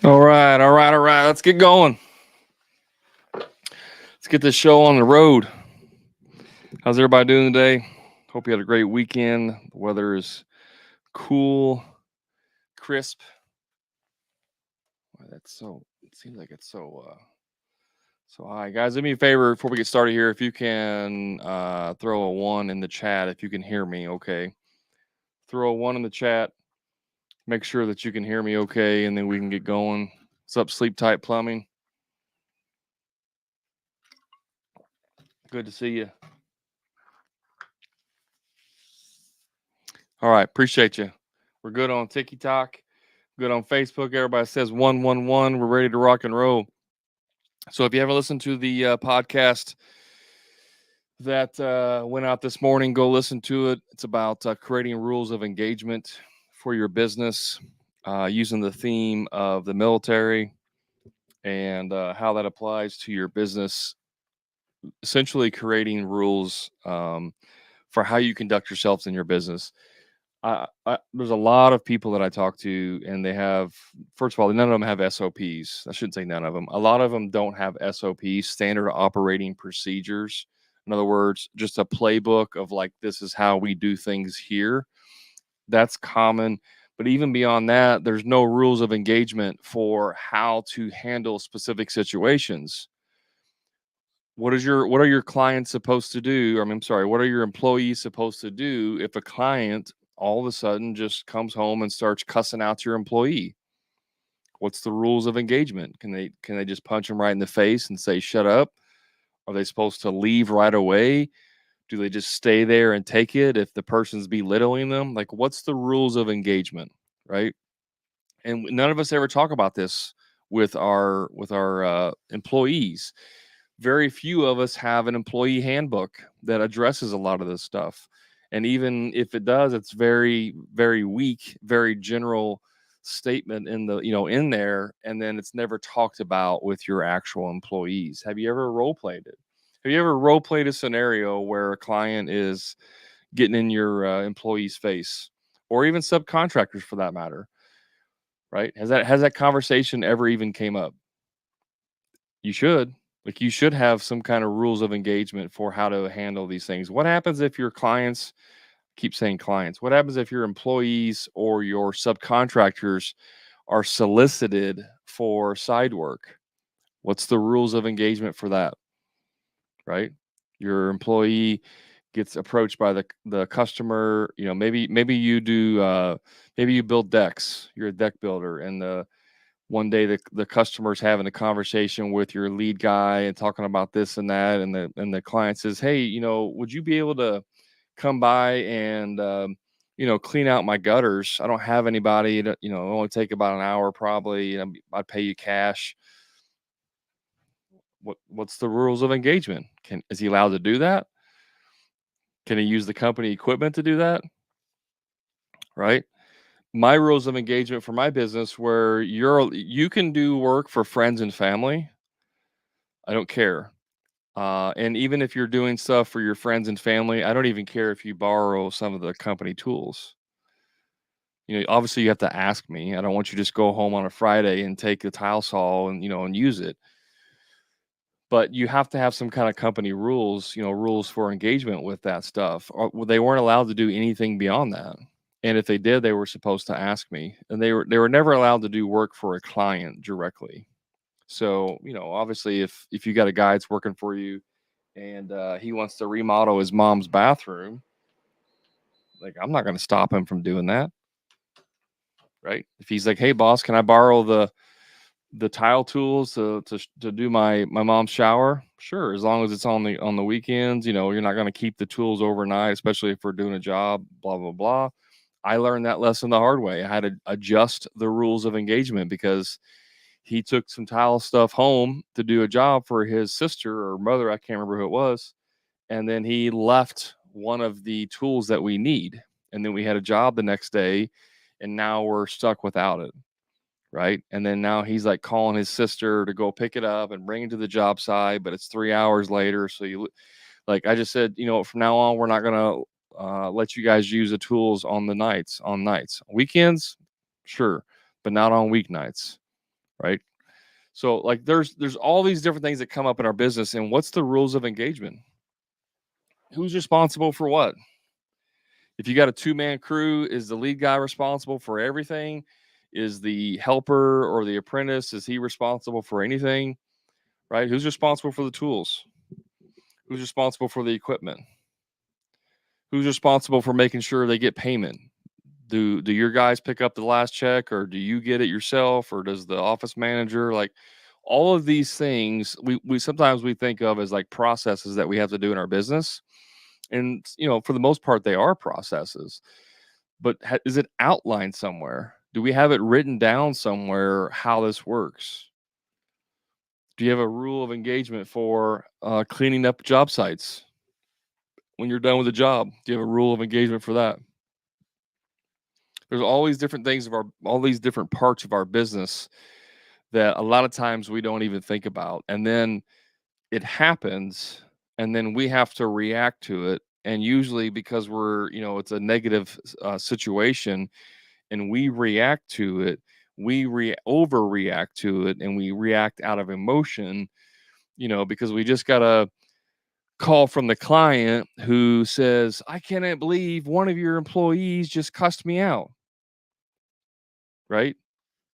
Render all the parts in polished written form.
All right, all right, all right. Let's get going. Let's get this show on the road. How's everybody doing today? Hope you had a great weekend. The weather is cool, crisp. Wow, that's so. It seems like it's so high. Guys, do me a favor before we get started here. If you can throw a one in the chat, if you can hear me, okay. Throw a one in the chat. Make sure that you can hear me, okay, and then we can get going. What's up, Sleep Tight Plumbing? Good to see you. All right, appreciate you. We're good on TikTok, good on Facebook. Everybody says 111. We're ready to rock and roll. So if you haven't listened to the podcast that went out this morning, go listen to it. It's about creating rules of engagement for your business using the theme of the military and how that applies to your business. Essentially, creating rules for how you conduct yourselves in your business. There's a lot of people that I talk to, and they have, first of all, none of them have SOPs. I shouldn't say none of them. A lot of them don't have SOPs, standard operating procedures. In other words, just a playbook of like, this is how we do things here. That's common. But even beyond that, there's no rules of engagement for how to handle specific situations. What are your clients supposed to do? I mean, I'm sorry, what are your employees supposed to do if a client all of a sudden just comes home and starts cussing out your employee? What's the rules of engagement? Can they just punch them right in the face and say shut up? Are they supposed to leave right away? Do they just stay there and take it if the person's belittling them? Like, what's the rules of engagement, right? And none of us ever talk about this with our employees. Very few of us have an employee handbook that addresses a lot of this stuff. And even if it does, it's very, very weak, very general statement in the, in there. And then it's never talked about with your actual employees. Have you ever role played it? Have you ever role played a scenario where a client is getting in your employee's face or even subcontractors for that matter? Right? Has that conversation ever even came up? You should. Like you should have some kind of rules of engagement for how to handle these things. What happens if your clients, keep saying clients, what happens if your employees or your subcontractors are solicited for side work? What's the rules of engagement for that? Right? Your employee gets approached by the customer, maybe you do maybe you build decks. You're a deck builder and the one day the customer's having a conversation with your lead guy and talking about this and that, and the client says, hey, would you be able to come by and clean out my gutters? I don't have anybody to, it'll only take about an hour probably, and I'd pay you cash. What's the rules of engagement? Is he allowed to do that? Can he use the company equipment to do that? Right? My rules of engagement for my business where you can do work for friends and family. I don't care. And even if you're doing stuff for your friends and family, I don't even care if you borrow some of the company tools. Obviously you have to ask me. I don't want you to just go home on a Friday and take the tile saw and use it. But you have to have some kind of company rules, rules for engagement with that stuff. They weren't allowed to do anything beyond that. And if they did, they were supposed to ask me. And they were never allowed to do work for a client directly. So, obviously if you got a guy that's working for you and he wants to remodel his mom's bathroom, like I'm not going to stop him from doing that, right? If he's like, hey boss, can I borrow the tile tools to do my mom's shower? Sure, as long as it's on the weekends. You're not going to keep the tools overnight, especially if we're doing a job, blah blah blah. I learned that lesson the hard way. I had to adjust the rules of engagement because he took some tile stuff home to do a job for his sister or mother, I can't remember who it was, and then he left one of the tools that we need, and then we had a job the next day, and now we're stuck without it, right? And then now he's like calling his sister to go pick it up and bring it to the job site, but it's 3 hours later. So I just said, from now on we're not gonna let you guys use the tools on nights. Weekends, sure, but not on weeknights, right? So like there's all these different things that come up in our business, and what's the rules of engagement? Who's responsible for what? If you got a two-man crew, is the lead guy responsible for everything? Is the helper or the apprentice, is he responsible for anything? Right? Who's responsible for the tools? Who's responsible for the equipment? Who's responsible for making sure they get payment? Do your guys pick up the last check, or do you get it yourself, or does the office manager? Like all of these things we sometimes we think of as like processes that we have to do in our business. And for the most part they are processes. But is it outlined somewhere? Do we have it written down somewhere how this works? Do you have a rule of engagement for cleaning up job sites when you're done with the job? Do you have a rule of engagement for that? There's all these different things of all these different parts of our business that a lot of times we don't even think about. And then it happens, and then we have to react to it. And usually because it's a negative situation, and we react to it, overreact to it, and we react out of emotion, because we just got a call from the client who says, I cannot believe one of your employees just cussed me out. Right.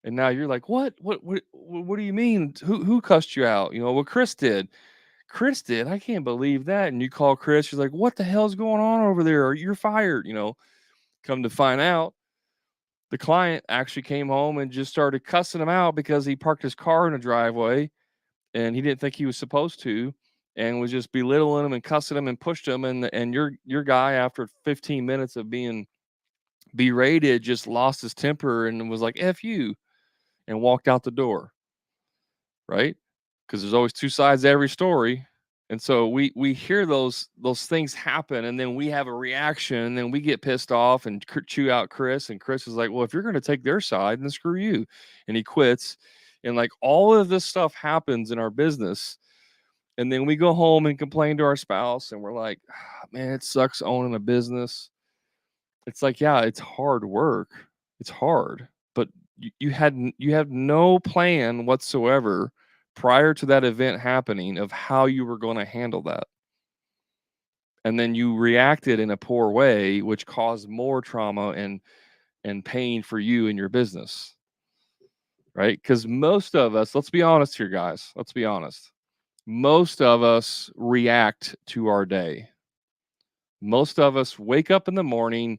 And now you're like, what do you mean? Who cussed you out? Well, Chris did. Chris did. I can't believe that. And you call Chris, she's like, what the hell's going on over there? Or you're fired. Come to find out, the client actually came home and just started cussing him out because he parked his car in a driveway and he didn't think he was supposed to, and was just belittling him and cussing him and pushed him. And your guy, after 15 minutes of being berated, just lost his temper and was like, F you, and walked out the door. Right? Because there's always two sides to every story. And so we hear those things happen, and then we have a reaction, and then we get pissed off and chew out Chris. And Chris is like, well, if you're going to take their side, then screw you. And he quits. And like all of this stuff happens in our business. And then we go home and complain to our spouse, and we're like, man, it sucks owning a business. It's like, yeah, it's hard work. It's hard, but you had no plan whatsoever prior to that event happening of how you were going to handle that. And then you reacted in a poor way, which caused more trauma and pain for you and your business. Right? Because most of us, let's be honest here, guys. Let's be honest. Most of us react to our day. Most of us wake up in the morning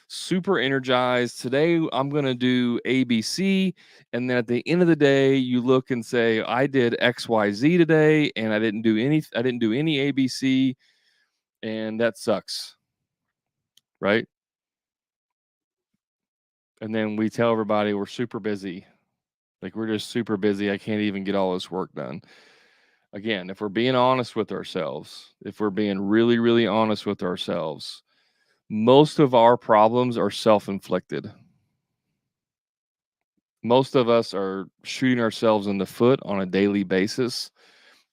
super energized. Today, I'm going to do ABC. And then at the end of the day, you look and say, I did XYZ today, and I didn't do any ABC. And that sucks. Right. And then we tell everybody we're super busy. Like, we're just super busy. I can't even get all this work done. Again, if we're being honest with ourselves, if we're being really, really honest with ourselves, most of our problems are self-inflicted. Most of us are shooting ourselves in the foot on a daily basis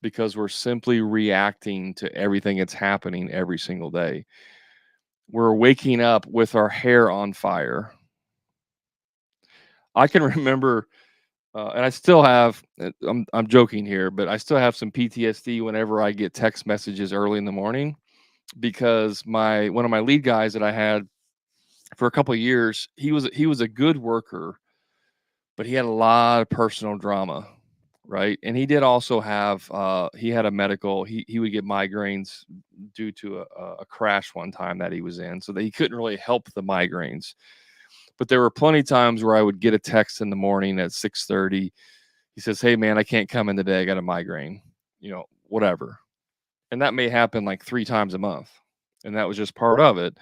because we're simply reacting to everything that's happening every single day. We're waking up with our hair on fire. I can remember, and I still have. I'm joking here, but I still have some PTSD whenever I get text messages early in the morning, because one of my lead guys that I had for a couple of years, he was a good worker, but he had a lot of personal drama, right? And he did also have he had a medical. He would get migraines due to a crash one time that he was in, so that he couldn't really help the migraines. But there were plenty of times where I would get a text in the morning at 6:30. He says, "Hey man, I can't come in today. I got a migraine." Whatever. And that may happen like 3 times a month, and that was just part of it.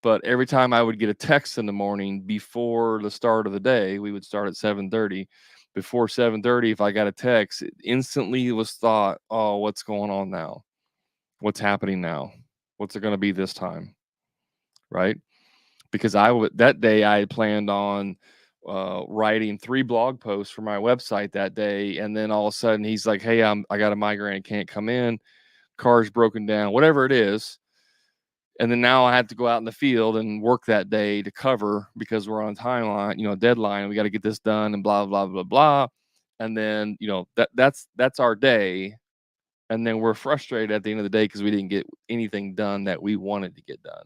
But every time I would get a text in the morning before the start of the day, we would start at 7:30. Before 7:30, if I got a text, it instantly was thought, "Oh, what's going on now? What's happening now? What's it going to be this time?" Right? Because that day I had planned on writing 3 blog posts for my website that day, and then all of a sudden he's like, "Hey, I got a migraine, can't come in. Car's broken down, whatever it is." And then now I have to go out in the field and work that day to cover, because we're on a timeline, deadline. We got to get this done and blah, blah, blah, blah. and then that's our day, and then we're frustrated at the end of the day because we didn't get anything done that we wanted to get done.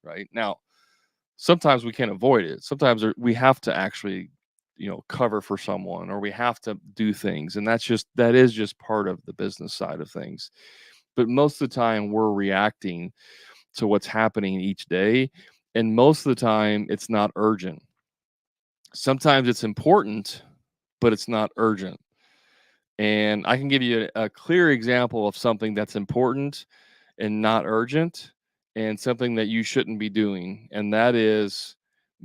Right now, sometimes we can't avoid it. Sometimes we have to actually, cover for someone, or we have to do things, and that is just part of the business side of things. But most of the time, we're reacting to what's happening each day, and most of the time, it's not urgent. Sometimes it's important, but it's not urgent. And I can give you a clear example of something that's important and not urgent, and something that you shouldn't be doing, and that is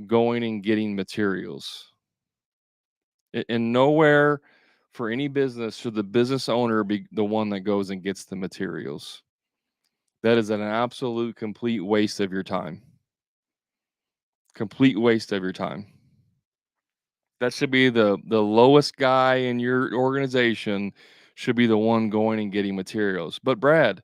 going and getting materials. And nowhere for any business should the business owner be the one that goes and gets the materials. That is an absolute complete waste of your time. Complete waste of your time. That should be the lowest guy in your organization should be the one going and getting materials. But Brad,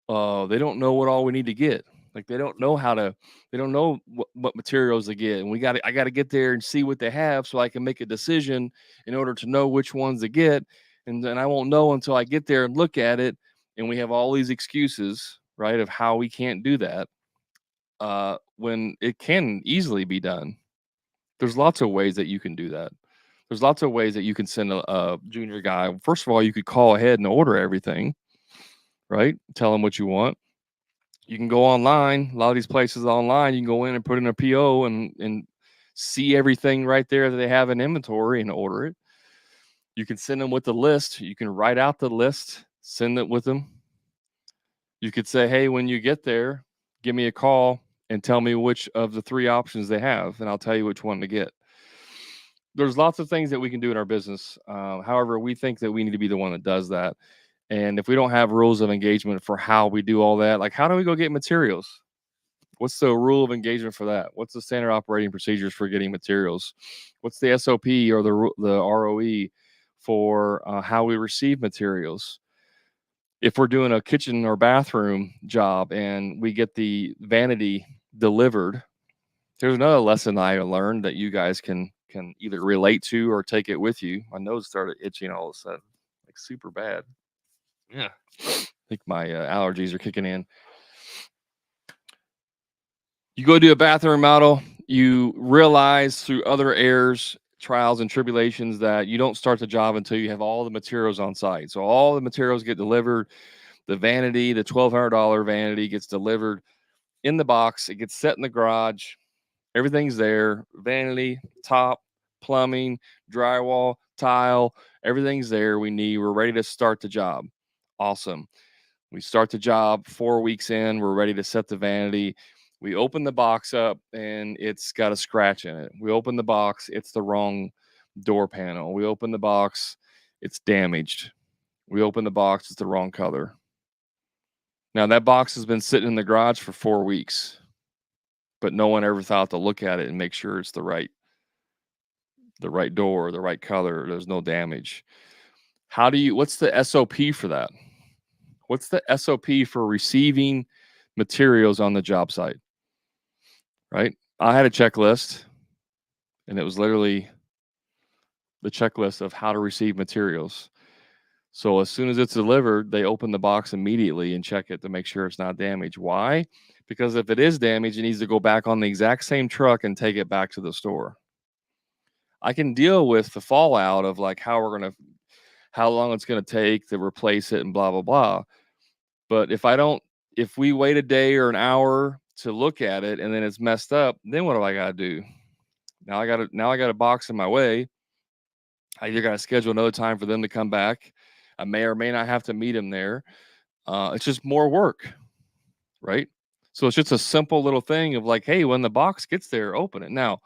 they don't know what all we need to get. Like they don't know what materials to get. And I gotta get there and see what they have so I can make a decision in order to know which ones to get. And then I won't know until I get there and look at it. And we have all these excuses, right, of how we can't do that. When it can easily be done. There's lots of ways that you can do that. There's lots of ways that you can send a junior guy. First of all, you could call ahead and order everything, right? Tell them what you want. You can go online. A lot of these places online, you can go in and put in a PO and see everything right there that they have in inventory and order it. You can send them with the list. You can write out the list, send it with them. You could say, hey, when you get there, give me a call and tell me which of the 3 options they have, and I'll tell you which one to get. There's lots of things that we can do in our business. However, we think that we need to be the one that does that. And if we don't have rules of engagement for how we do all that, like how do we go get materials? What's the rule of engagement for that? What's the standard operating procedures for getting materials? What's the SOP or the ROE for how we receive materials? If we're doing a kitchen or bathroom job and we get the vanity delivered, there's another lesson I learned that you guys can either relate to or take it with you. My nose started itching all of a sudden, like super bad. Yeah, I think my allergies are kicking in. You go do a bathroom remodel, you realize through other errors, trials, and tribulations that you don't start the job until you have all the materials on site. So all the materials get delivered. The vanity, the $1,200 vanity, gets delivered in the box. It gets set in the garage. Everything's there. Vanity, top, plumbing, drywall, tile, everything's there we need. We're ready to start the job. Awesome. We start the job 4 weeks in. We're ready to set the vanity. We open the box up and it's got a scratch in it. We open the box, it's the wrong door panel. We open the box, it's damaged. We open the box, it's the wrong color. Now that box has been sitting in the garage for 4 weeks, but no one ever thought to look at it and make sure it's the right door, the right color, there's no damage. What's the SOP for that? What's the SOP for receiving materials on the job site? Right? I had a checklist, and it was literally the checklist of how to receive materials. So as soon as it's delivered, they open the box immediately and check it to make sure it's not damaged. Why? Because if it is damaged, it needs to go back on the exact same truck and take it back to the store. I can deal with the fallout of like how long it's going to take to replace it and blah, blah, blah. But if we wait a day or an hour to look at it and then it's messed up, then what do I got to do? Now I got a box in my way. I either got to schedule another time for them to come back. I may or may not have to meet them there. It's just more work, right? So it's just a simple little thing of like, hey, when the box gets there, open it. Now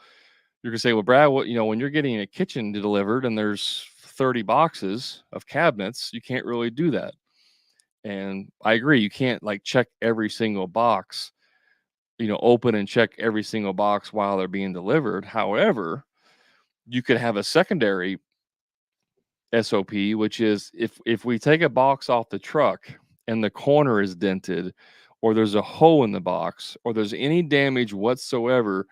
you're gonna say, well, Brad, when you're getting a kitchen delivered and there's 30 boxes of cabinets, you can't really do that. And I agree, you can't like check every single box, open and check every single box while they're being delivered. However, you could have a secondary SOP, which is if we take a box off the truck and the corner is dented, or there's a hole in the box, or there's any damage whatsoever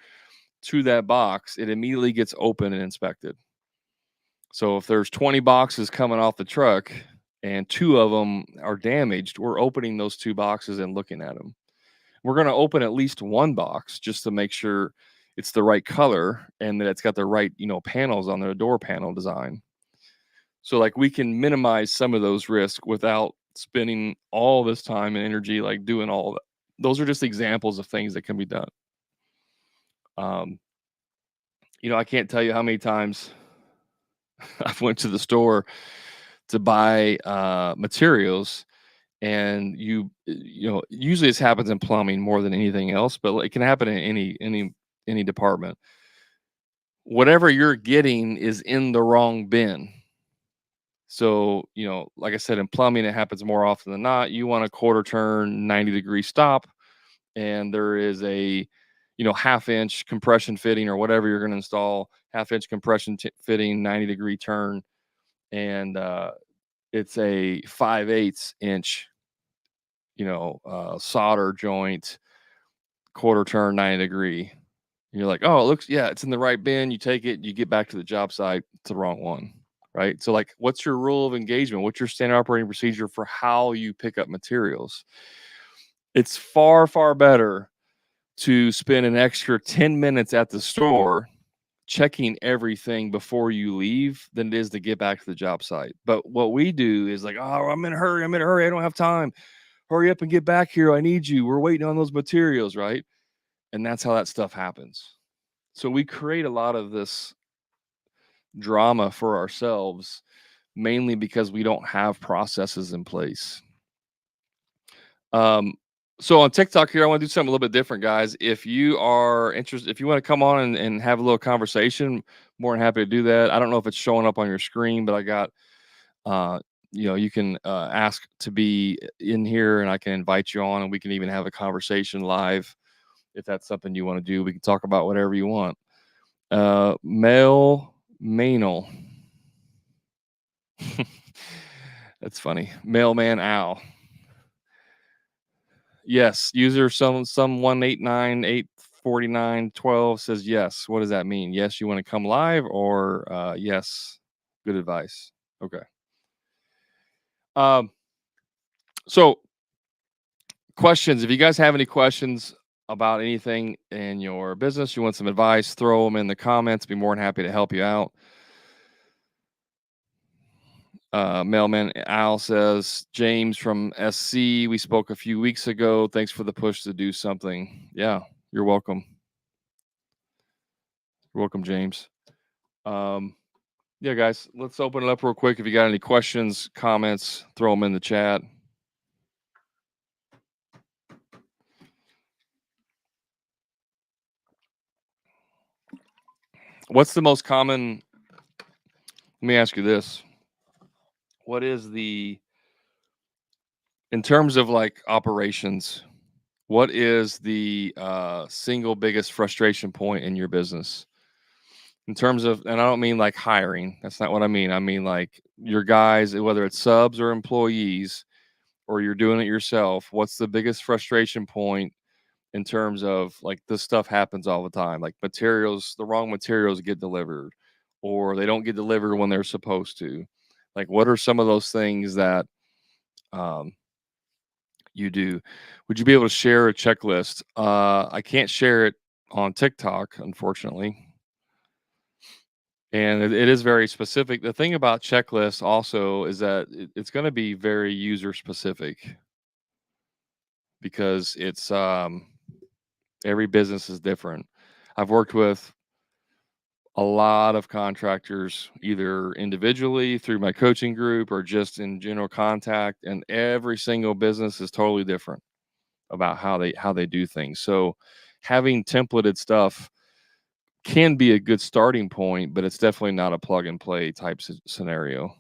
to that box, it immediately gets open and inspected. So if there's 20 boxes coming off the truck and two of them are damaged, we're opening those two boxes and looking at them. We're going to open at least one box just to make sure it's the right color and that it's got the right, panels on the door panel design. So like we can minimize some of those risks without spending all this time and energy like doing all of that. Those are just examples of things that can be done. Um, I can't tell you how many times I've went to the store to buy materials, and usually this happens in plumbing more than anything else, but it can happen in any department. Whatever you're getting is in the wrong bin. So, like I said, in plumbing, it happens more often than not. You want a quarter turn, 90-degree stop, and there is a, half inch compression fitting or whatever you're going to install, half inch compression fitting, 90-degree turn, and it's a 5/8 inch, solder joint, quarter turn, 90-degree. You're like, oh, it looks, yeah, it's in the right bin. You take it, you get back to the job site, it's the wrong one. Right. So, like, what's your rule of engagement? What's your standard operating procedure for how you pick up materials? It's far, far better to spend an extra 10 minutes at the store checking everything before you leave than it is to get back to the job site. But what we do is like, oh, I'm in a hurry. I'm in a hurry. I don't have time. Hurry up and get back here. I need you. We're waiting on those materials. Right. And that's how that stuff happens. So we create a lot of this drama for ourselves, mainly because we don't have processes in place. Um, so on TikTok here, I want to do something a little bit different, guys. If you are interested, if you want to come on and have a little conversation, more than happy to do that. I don't know if it's showing up on your screen, but I got, uh, you can ask to be in here and I can invite you on and we can even have a conversation live if that's something you want to do. We can talk about whatever you want. Mel Manel. That's funny. Mailman Al. Yes, user some 189 849 12 says yes. What does that mean? Yes, you want to come live, or yes, good advice. Okay. Um, so questions. If you guys have any questions about anything in your business, you want some advice, throw them in the comments. Be more than happy to help you out. Mailman Al says, James from SC, we spoke a few weeks ago. Thanks for the push to do something. Yeah, you're welcome. You're welcome, James. Yeah, guys, let's open it up real quick. If you got any questions, comments, throw them in the chat. What's the most common? Let me ask you this. What is in terms of like operations, what is the single biggest frustration point in your business? In terms of, and I don't mean like hiring. That's not what I mean. I mean like your guys, whether it's subs or employees, or you're doing it yourself. What's the biggest frustration point in terms of like this stuff happens all the time? Like materials, the wrong materials get delivered, or they don't get delivered when they're supposed to. Like, what are some of those things that um, you do? Would you be able to share a checklist? I can't share it on TikTok, unfortunately. And it is very specific. The thing about checklists also is that it's going to be very user specific because it's every business is different. I've worked with a lot of contractors, either individually through my coaching group or just in general contact, and every single business is totally different about how they do things. So having templated stuff can be a good starting point, but it's definitely not a plug and play type scenario.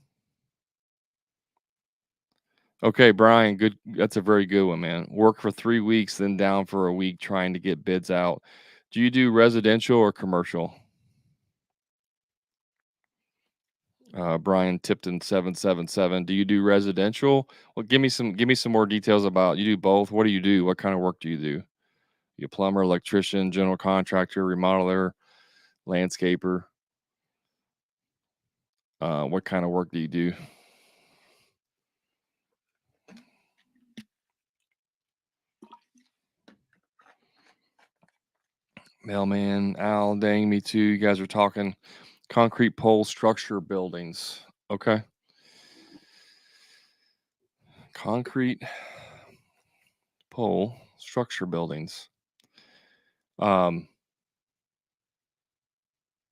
Okay, Brian, good. That's a very good one, man. Work for 3 weeks, then down for a week trying to get bids out. Do you do residential or commercial? Brian Tipton 777. Do you do residential? Well, give me some more details about. You do both. What do you do? What kind of work do you do? You a plumber, electrician, general contractor, remodeler, landscaper? What kind of work do you do? Mailman, Al, dang, me too. You guys are talking concrete pole structure buildings. Okay. Concrete pole structure buildings. Um,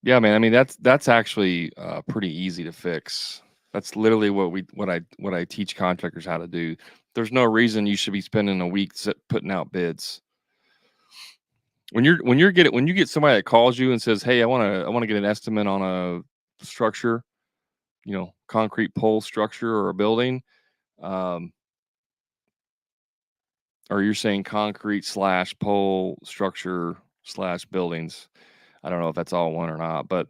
yeah, man. I mean, that's actually pretty easy to fix. That's literally what I teach contractors how to do. There's no reason you should be spending a week putting out bids. When you get somebody that calls you and says, "Hey, I want to get an estimate on a structure, concrete pole structure or a building," um, or you're saying concrete slash pole structure slash buildings. I don't know if that's all one or not, but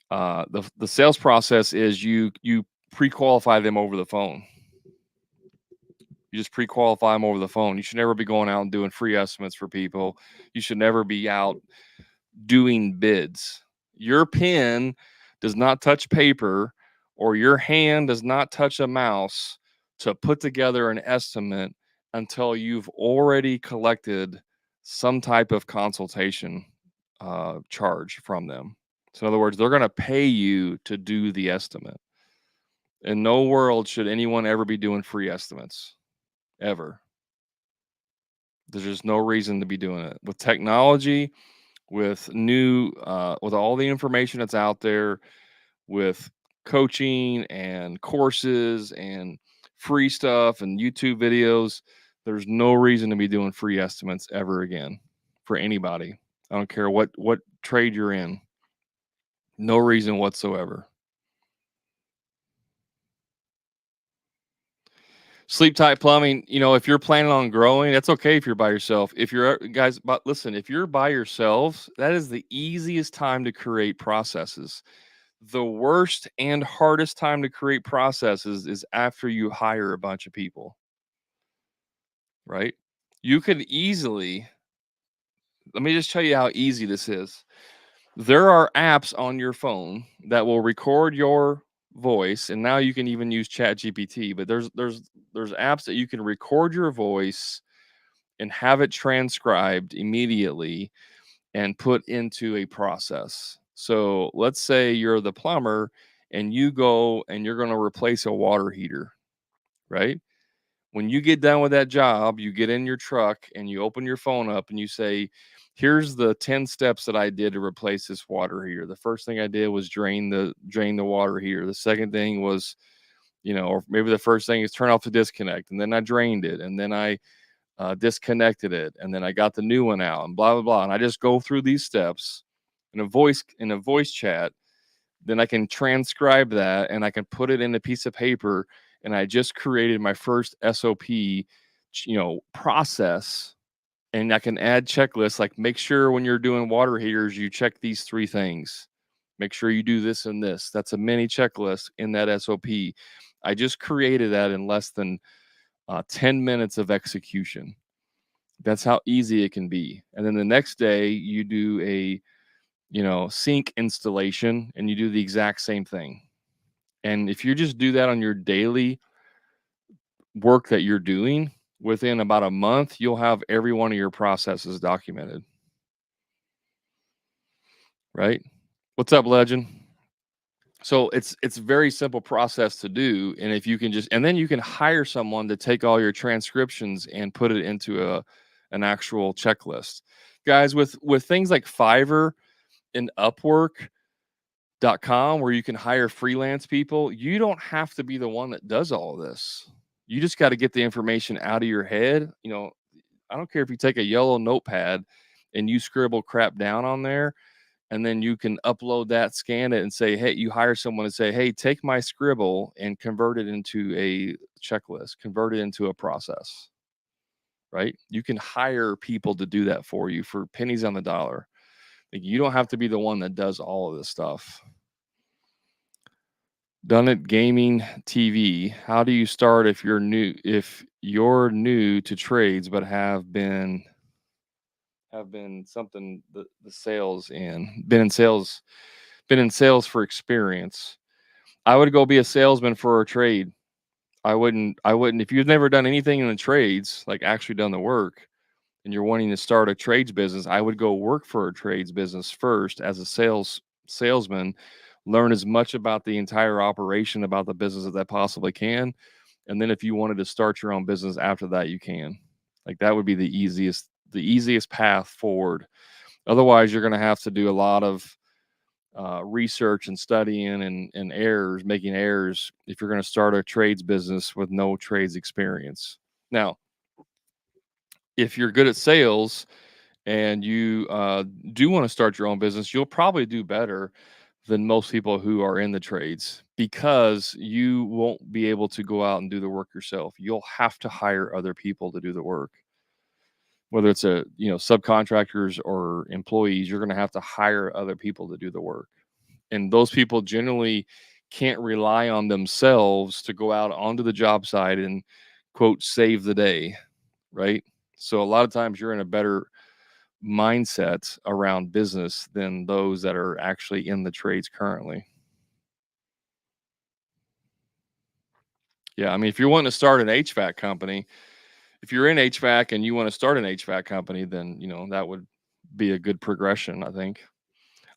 the sales process is you pre-qualify them over the phone. You just pre-qualify them over the phone. You should never be going out and doing free estimates for people. You should never be out doing bids. Your pen does not touch paper, or your hand does not touch a mouse to put together an estimate until you've already collected some type of consultation charge from them. So, in other words, they're going to pay you to do the estimate. In no world should anyone ever be doing free estimates, ever. There's just no reason to be doing it. With technology, with all the information that's out there, with coaching and courses and free stuff and YouTube videos, there's no reason to be doing free estimates ever again for anybody. I don't care what trade you're in. No reason whatsoever. Sleep tight plumbing, if you're planning on growing, that's okay if you're by yourself. If you're guys, but listen, if you're by yourselves, that is the easiest time to create processes. The worst and hardest time to create processes is after you hire a bunch of people, right? You could easily, let me just tell you how easy this is. There are apps on your phone that will record your voice, and now you can even use Chat GPT, but there's apps that you can record your voice and have it transcribed immediately and put into a process. So let's say you're the plumber and you go and you're going to replace a water heater, right? When you get done with that job, you get in your truck and you open your phone up and you say, "Here's the 10 steps that I did to replace this water heater. The first thing I did was drain the water heater. The second thing was, or maybe the first thing is turn off the disconnect, and then I drained it, and then I disconnected it, and then I got the new one out, and blah blah blah." And I just go through these steps in a voice chat. Then I can transcribe that and I can put it in a piece of paper. And I just created my first SOP, process. And I can add checklists like make sure when you're doing water heaters, you check these three things. Make sure you do this and this. That's a mini checklist in that SOP. I just created that in less than 10 minutes of execution. That's how easy it can be. And then the next day, you do a sink installation and you do the exact same thing. And if you just do that on your daily work that you're doing, within about a month, you'll have every one of your processes documented, right? What's up, legend? So it's very simple process to do, and if you can just and then you can hire someone to take all your transcriptions and put it into an actual checklist. Guys, with things like Fiverr and Upwork.com, where you can hire freelance people, you don't have to be the one that does all of this. You just got to get the information out of your head. I don't care if you take a yellow notepad and you scribble crap down on there, and then you can upload that, scan it, and say, hey, you hire someone and say, hey, take my scribble and convert it into a checklist, convert it into a process, right? You can hire people to do that for you for pennies on the dollar. Like, you don't have to be the one that does all of this stuff. Done it gaming TV. How do you start if you're new to trades but have been something the sales in been in sales for experience? I would go be a salesman for a trade. I wouldn't if you've never done anything in the trades, like actually done the work, and you're wanting to start a trades business, I would go work for a trades business first as a salesman, learn as much about the entire operation about the business as I possibly can, and then if you wanted to start your own business after that, you can. Like that would be the easiest path forward. Otherwise, you're going to have to do a lot of research and studying and making errors if you're going to start a trades business with no trades experience. Now, if you're good at sales and you do want to start your own business, you'll probably do better than most people who are in the trades because you won't be able to go out and do the work yourself. You'll have to hire other people to do the work. Whether it's subcontractors or employees, you're going to have to hire other people to do the work. And those people generally can't rely on themselves to go out onto the job site and quote save the day, right? So a lot of times you're in a better mindset around business than those that are actually in the trades currently. Yeah, I mean, if you're wanting to start an HVAC company, if you're in HVAC and you want to start an HVAC company, then that would be a good progression, I think.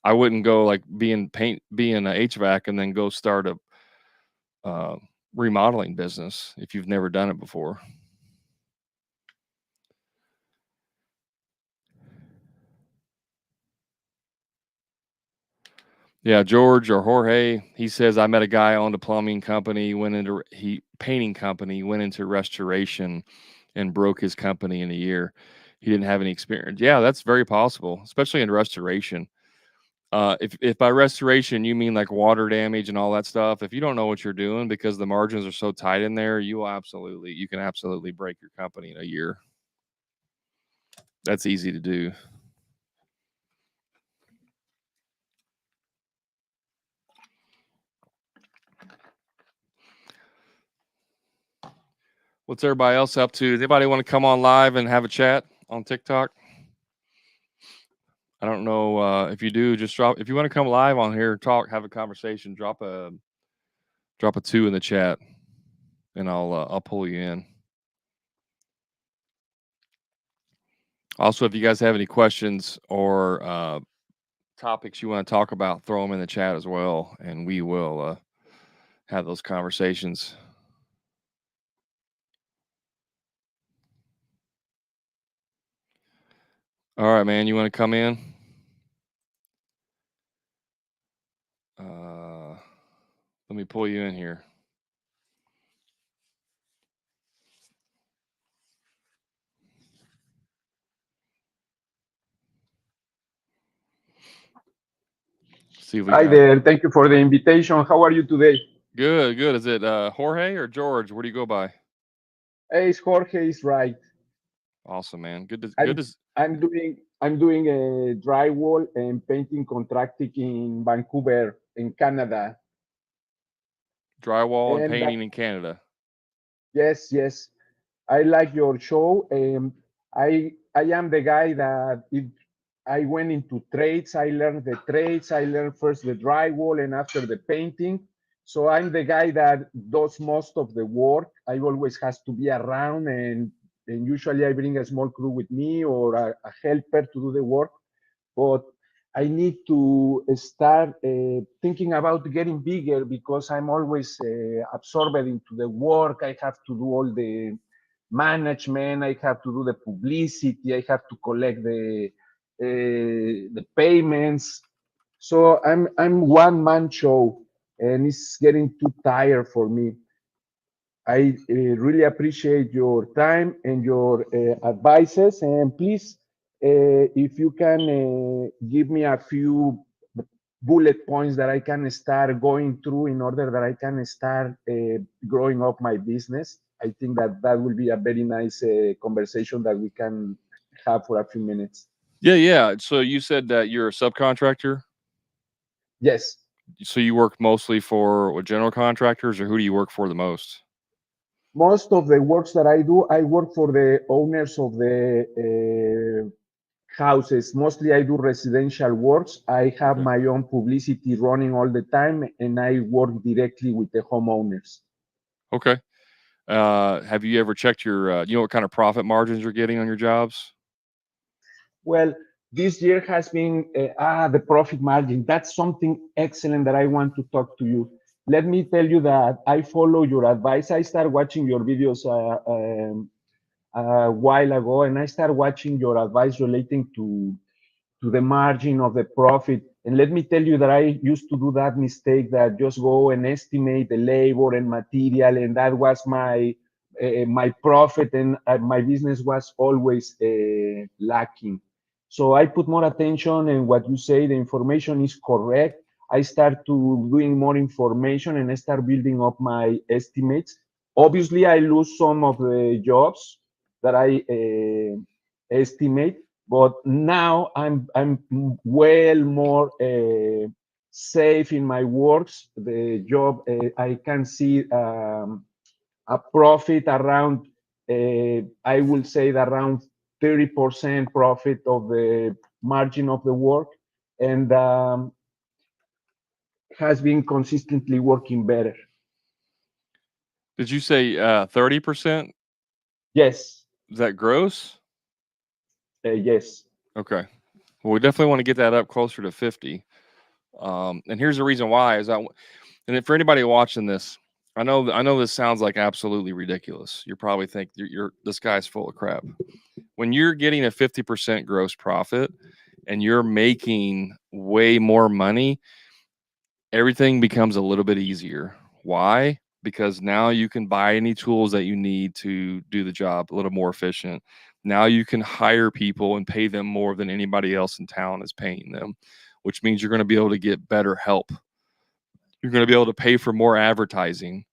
I wouldn't go like being a HVAC and then go start a uh, remodeling business if you've never done it before. Yeah, George or Jorge, he says I met a guy owned a plumbing company, painting company, went into restoration and broke his company in a year. He didn't have any experience. Yeah, that's very possible, especially in restoration. If by restoration you mean like water damage and all that stuff, if you don't know what you're doing because the margins are so tight in there, you can absolutely break your company in a year. That's easy to do. What's everybody else up to? Does anybody want to come on live and have a chat on TikTok? I don't know if you do. Just drop if you want to come live on here, talk, have a conversation. Drop a 2 in the chat, and I'll pull you in. Also, if you guys have any questions or topics you want to talk about, throw them in the chat as well, and we will have those conversations. All right, man. You want to come in? Let me pull you in here. See if we Hi got. there. Thank you for the invitation. How are you today? Good, good. Is it Jorge or George? Where do you go by? Hey, Jorge is right. Awesome, man. Good to good I'm to I'm doing a drywall and painting contracting in Vancouver, in Canada. drywall and And painting in Canada. yes, yes, I like your show. I am the guy that if I went into trades, I learned the trades. I learned first the drywall and after the painting. So I'm the guy that does most of the work. I always has to be around, and usually I bring a small crew with me or a helper to do the work. But I need to start thinking about getting bigger because I'm always absorbed into the work. I have to do all the management. I have to do the publicity. I have to collect the payments. So I'm one man show, and it's getting too tired for me. I really appreciate your time and your advices. And please, if you can give me a few bullet points that I can start going through in order that I can start growing up my business, I think that that will be a very nice conversation that we can have for a few minutes. Yeah, yeah. So you said that you're a subcontractor. Yes. So you work mostly for general contractors, or who do you work for the most? Most of the works that I do, I work for the owners of the houses. Mostly I do residential works. I have Okay. my own publicity running all the time, and I work directly with the homeowners. Okay. Have you ever checked your, you know, what kind of profit margins you're getting on your jobs? Well, this year has been the profit margin. That's something excellent that I want to talk to you. Let me tell you that I follow your advice. I started watching your videos a while ago, and I started watching your advice relating to the margin of the profit. And let me tell you that I used to do that mistake that just go and estimate the labor and material, and that was my profit, and my business was always lacking. So I put more attention, and what you say, the information is correct. I start to doing more information, and I start building up my estimates. Obviously, I lose some of the jobs that I estimate, but now I'm well more safe in my works. The job I can see a profit around I will say that around 30% profit of the margin of the work, and has been consistently working better. Did you say 30%? Yes, Is that gross? yes. Okay. Well, we definitely want to get that up closer to 50. And here's the reason why is that, and if for anybody watching this, I know this sounds like absolutely ridiculous. You probably think you're this guy's full of crap. When you're getting a 50% gross profit and you're making way more money, everything becomes a little bit easier. Why? Because now you can buy any tools that you need to do the job a little more efficient. Now you can hire people and pay them more than anybody else in town is paying them, which means you're going to be able to get better help. You're going to be able to pay for more advertising.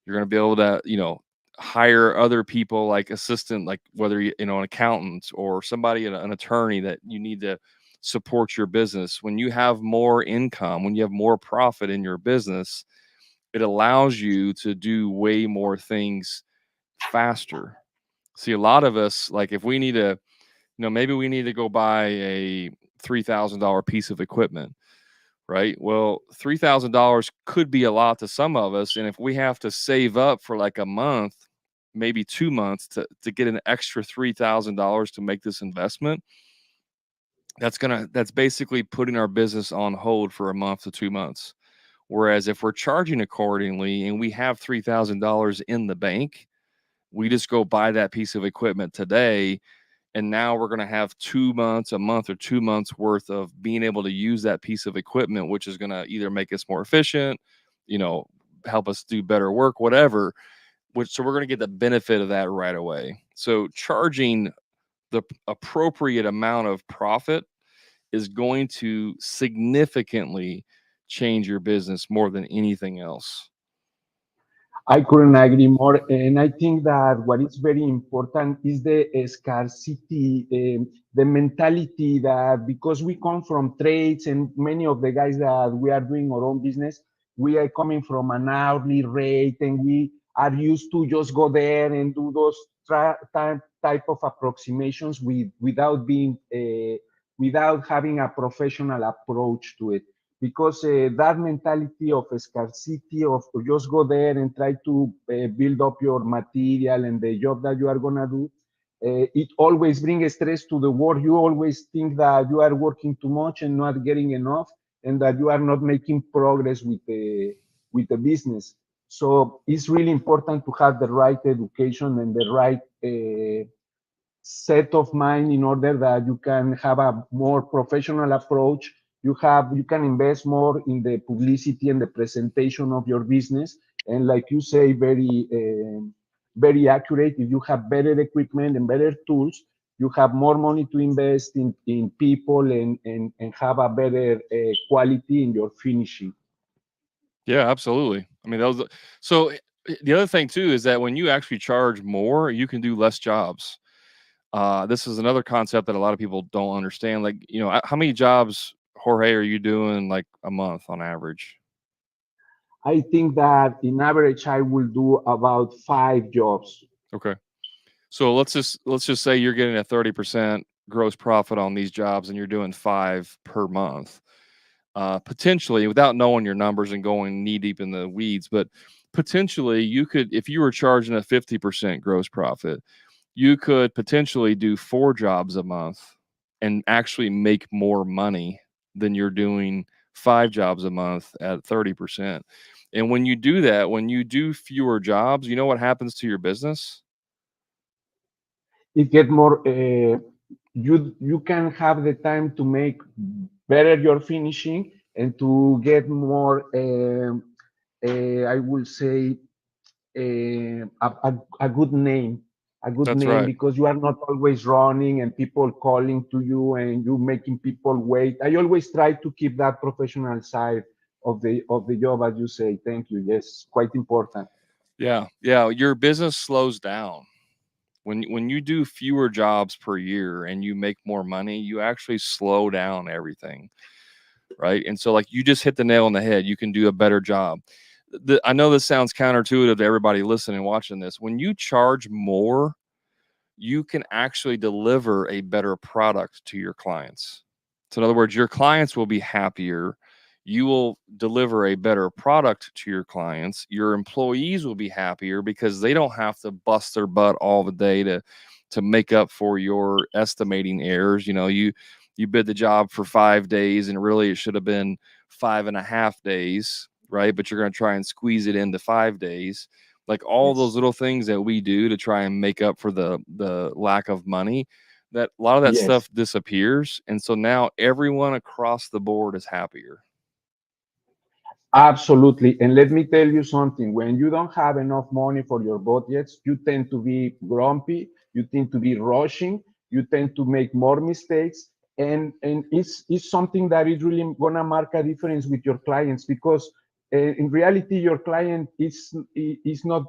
You're going to be able to, you know, hire other people like assistant, like whether you know, an accountant or somebody, an attorney that you need to support your business. When you have more income, when you have more profit in your business, it allows you to do way more things faster. See, a lot of us, like if we need to, you know, maybe we need to go buy a $3,000 piece of equipment, right? Well, $3,000 could be a lot to some of us. And if we have to save up for like a month, maybe 2 months to get an extra $3,000 to make this investment, that's basically putting our business on hold for a month to 2 months. Whereas if we're charging accordingly and we have $3,000 in the bank, we just go buy that piece of equipment today. And now we're going to have 2 months, a month or 2 months worth of being able to use that piece of equipment, which is going to either make us more efficient, you know, help us do better work, whatever. So we're going to get the benefit of that right away. So charging the appropriate amount of profit is going to significantly change your business more than anything else. I couldn't agree more. And I think that what is very important is the scarcity, the mentality that because we come from trades, and many of the guys that we are doing our own business, we are coming from an hourly rate, and we are used to just go there and do those type of approximations without being, without having a professional approach to it, because that mentality of scarcity, of just go there and try to build up your material and the job that you are going to do, it always brings stress to the work. You always think that you are working too much and not getting enough, and that you are not making progress with the business. So it's really important to have the right education and the right set of mind in order that you can have a more professional approach. You can invest more in the publicity and the presentation of your business, and like you say, very accurate. If you have better equipment and better tools, you have more money to invest in people, and have a better quality in your finishing. Yeah, absolutely. I mean, those. So the other thing too is that when you actually charge more, you can do less jobs. This is another concept that a lot of people don't understand. Like, you know, how many jobs, Jorge, are you doing like a month on average? I think that in average I will do about 5 jobs. Okay. So let's just say you're getting a 30% gross profit on these jobs and you're doing 5 per month, potentially, without knowing your numbers and going knee deep in the weeds, but potentially you could, if you were charging a 50% gross profit, you could potentially do 4 jobs a month and actually make more money than you're doing 5 jobs a month at 30%. And when you do that, when you do fewer jobs, you know what happens to your business? It get more. You can have the time to make better your finishing and to get more. I will say a good name, That's right. because you are not always running and people calling to you and you making people wait. I always try to keep that professional side of the job, as you say. Thank you. Yes, quite important. Yeah. Yeah, your business slows down. When you do fewer jobs per year and you make more money, you actually slow down everything, right? And so, like, you just hit the nail on the head. You can do a better job. I know this sounds counterintuitive to everybody listening and watching this. When you charge more, you can actually deliver a better product to your clients. So, in other words, your clients will be happier. You will deliver a better product to your clients. Your employees will be happier because they don't have to bust their butt all the day to make up for your estimating errors. You bid the job for 5 days and really it should have been 5.5 days, right? But you're going to try and squeeze it into 5 days. Like, all Yes. those little things that we do to try and make up for the lack of money, that a lot of that Yes. stuff disappears, and so now everyone across the board is happier. Absolutely. And let me tell you something. When you don't have enough money for your budgets, you tend to be grumpy, you tend to be rushing, you tend to make more mistakes. And it's something that is really going to mark a difference with your clients, because in reality, your client is not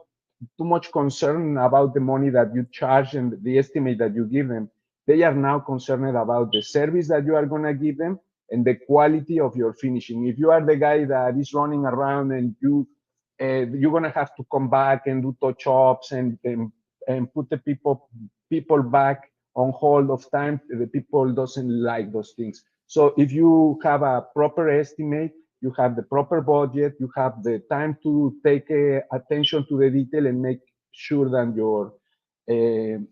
too much concerned about the money that you charge and the estimate that you give them. They are now concerned about the service that you are going to give them and the quality of your finishing. If you are the guy that is running around and you're gonna have to come back and do touch ups and put the people back on hold of time, the people doesn't like those things. So if you have a proper estimate, you have the proper budget, you have the time to take attention to the detail and make sure that your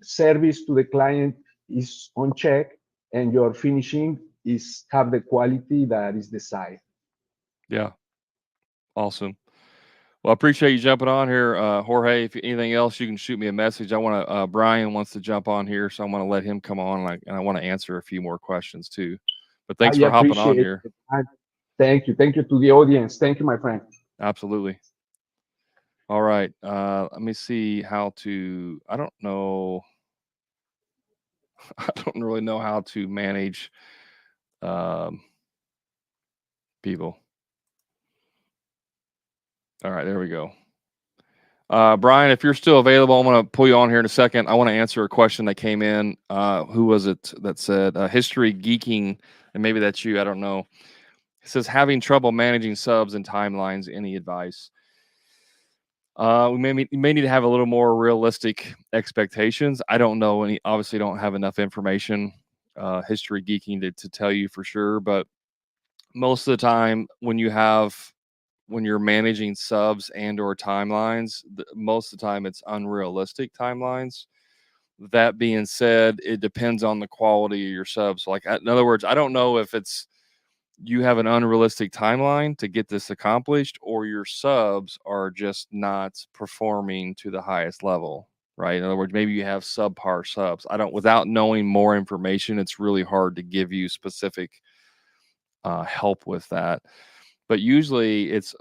service to the client is on check and your finishing is have the quality that is desired. Yeah, awesome. Well, I appreciate you jumping on here, Jorge. If anything else, you can shoot me a message. I want to. Brian wants to jump on here, so I want to let him come on, and I want to answer a few more questions too. But I thanks for hopping on appreciate here. it. Thank you. Thank you to the audience. Thank you, my friend. Absolutely. All right. Let me see how to. I don't know. I don't really know how to manage um, people. All right, there we go. Brian, if you're still available, I'm going to pull you on here in a second. I want to answer a question that came in. Who was it that said history geeking? And maybe that's you. I don't know. It says having trouble managing subs and timelines. Any advice? We may need to have a little more realistic expectations. I don't know any. Obviously, don't have enough information, history geeking to tell you for sure. But most of the time, when you're managing subs and or timelines, most of the time it's unrealistic timelines. That being said, it depends on the quality of your subs. Like, in other words, I don't know if it's you have an unrealistic timeline to get this accomplished or your subs are just not performing to the highest level, right? In other words, maybe you have subpar subs. I don't, without knowing more information, it's really hard to give you specific help with that. But usually it's,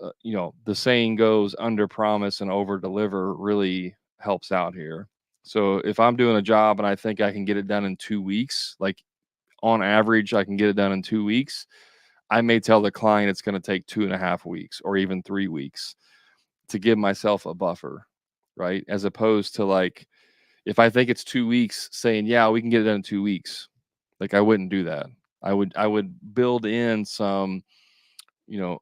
the saying goes, under promise and over deliver really helps out here. So if I'm doing a job and I think I can get it done in 2 weeks, like on average, I can get it done in 2 weeks, I may tell the client it's going to take 2.5 weeks or even 3 weeks to give myself a buffer, right? As opposed to, like, if I think it's 2 weeks, saying, yeah, we can get it done in 2 weeks. Like, I wouldn't do that. I would build in some,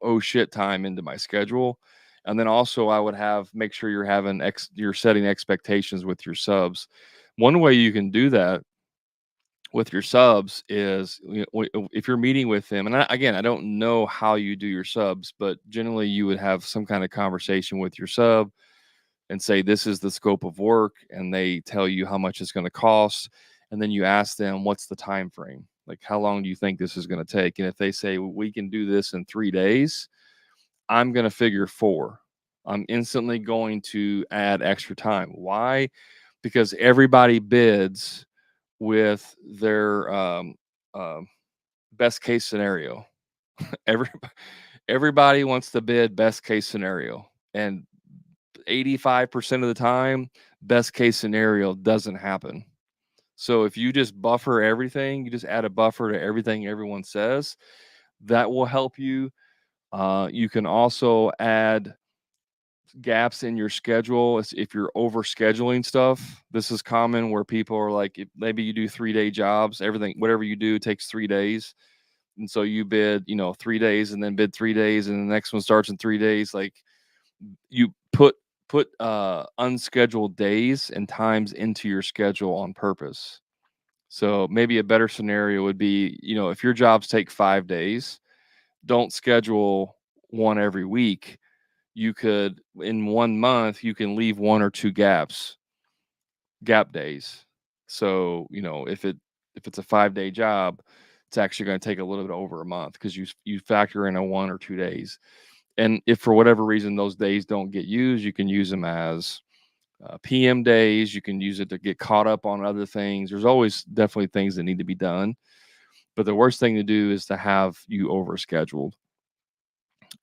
oh shit time into my schedule. And then also I would make sure you're setting expectations with your subs. One way you can do that with your subs is, if you're meeting with them, and again, I don't know how you do your subs, but generally you would have some kind of conversation with your sub and say, this is the scope of work, and they tell you how much it's going to cost, and then you ask them, what's the time frame, like how long do you think this is going to take? And if they say, well, we can do this in 3 days, I'm going to figure 4. I'm instantly going to add extra time. Why? Because everybody bids with their uh, best case scenario. Every, everybody wants to bid best case scenario. And 85% of the time, best case scenario doesn't happen. So if you just buffer everything, you just add a buffer to everything everyone says, that will help you. You can also add gaps in your schedule. If you're over scheduling stuff, this is common where people are like, maybe you do 3-day jobs, everything, whatever you do takes 3 days. And so you bid, 3 days and then bid 3 days and the next one starts in 3 days. Like you put unscheduled days and times into your schedule on purpose. So maybe a better scenario would be, if your jobs take 5 days, don't schedule one every week. You could, in 1 month, you can leave 1 or 2 gap days. So, if it's a 5-day job, it's actually going to take a little bit over a month because you factor in a 1 or 2 days. And if for whatever reason those days don't get used, you can use them as PM days. You can use it to get caught up on other things. There's always definitely things that need to be done. But the worst thing to do is to have you overscheduled,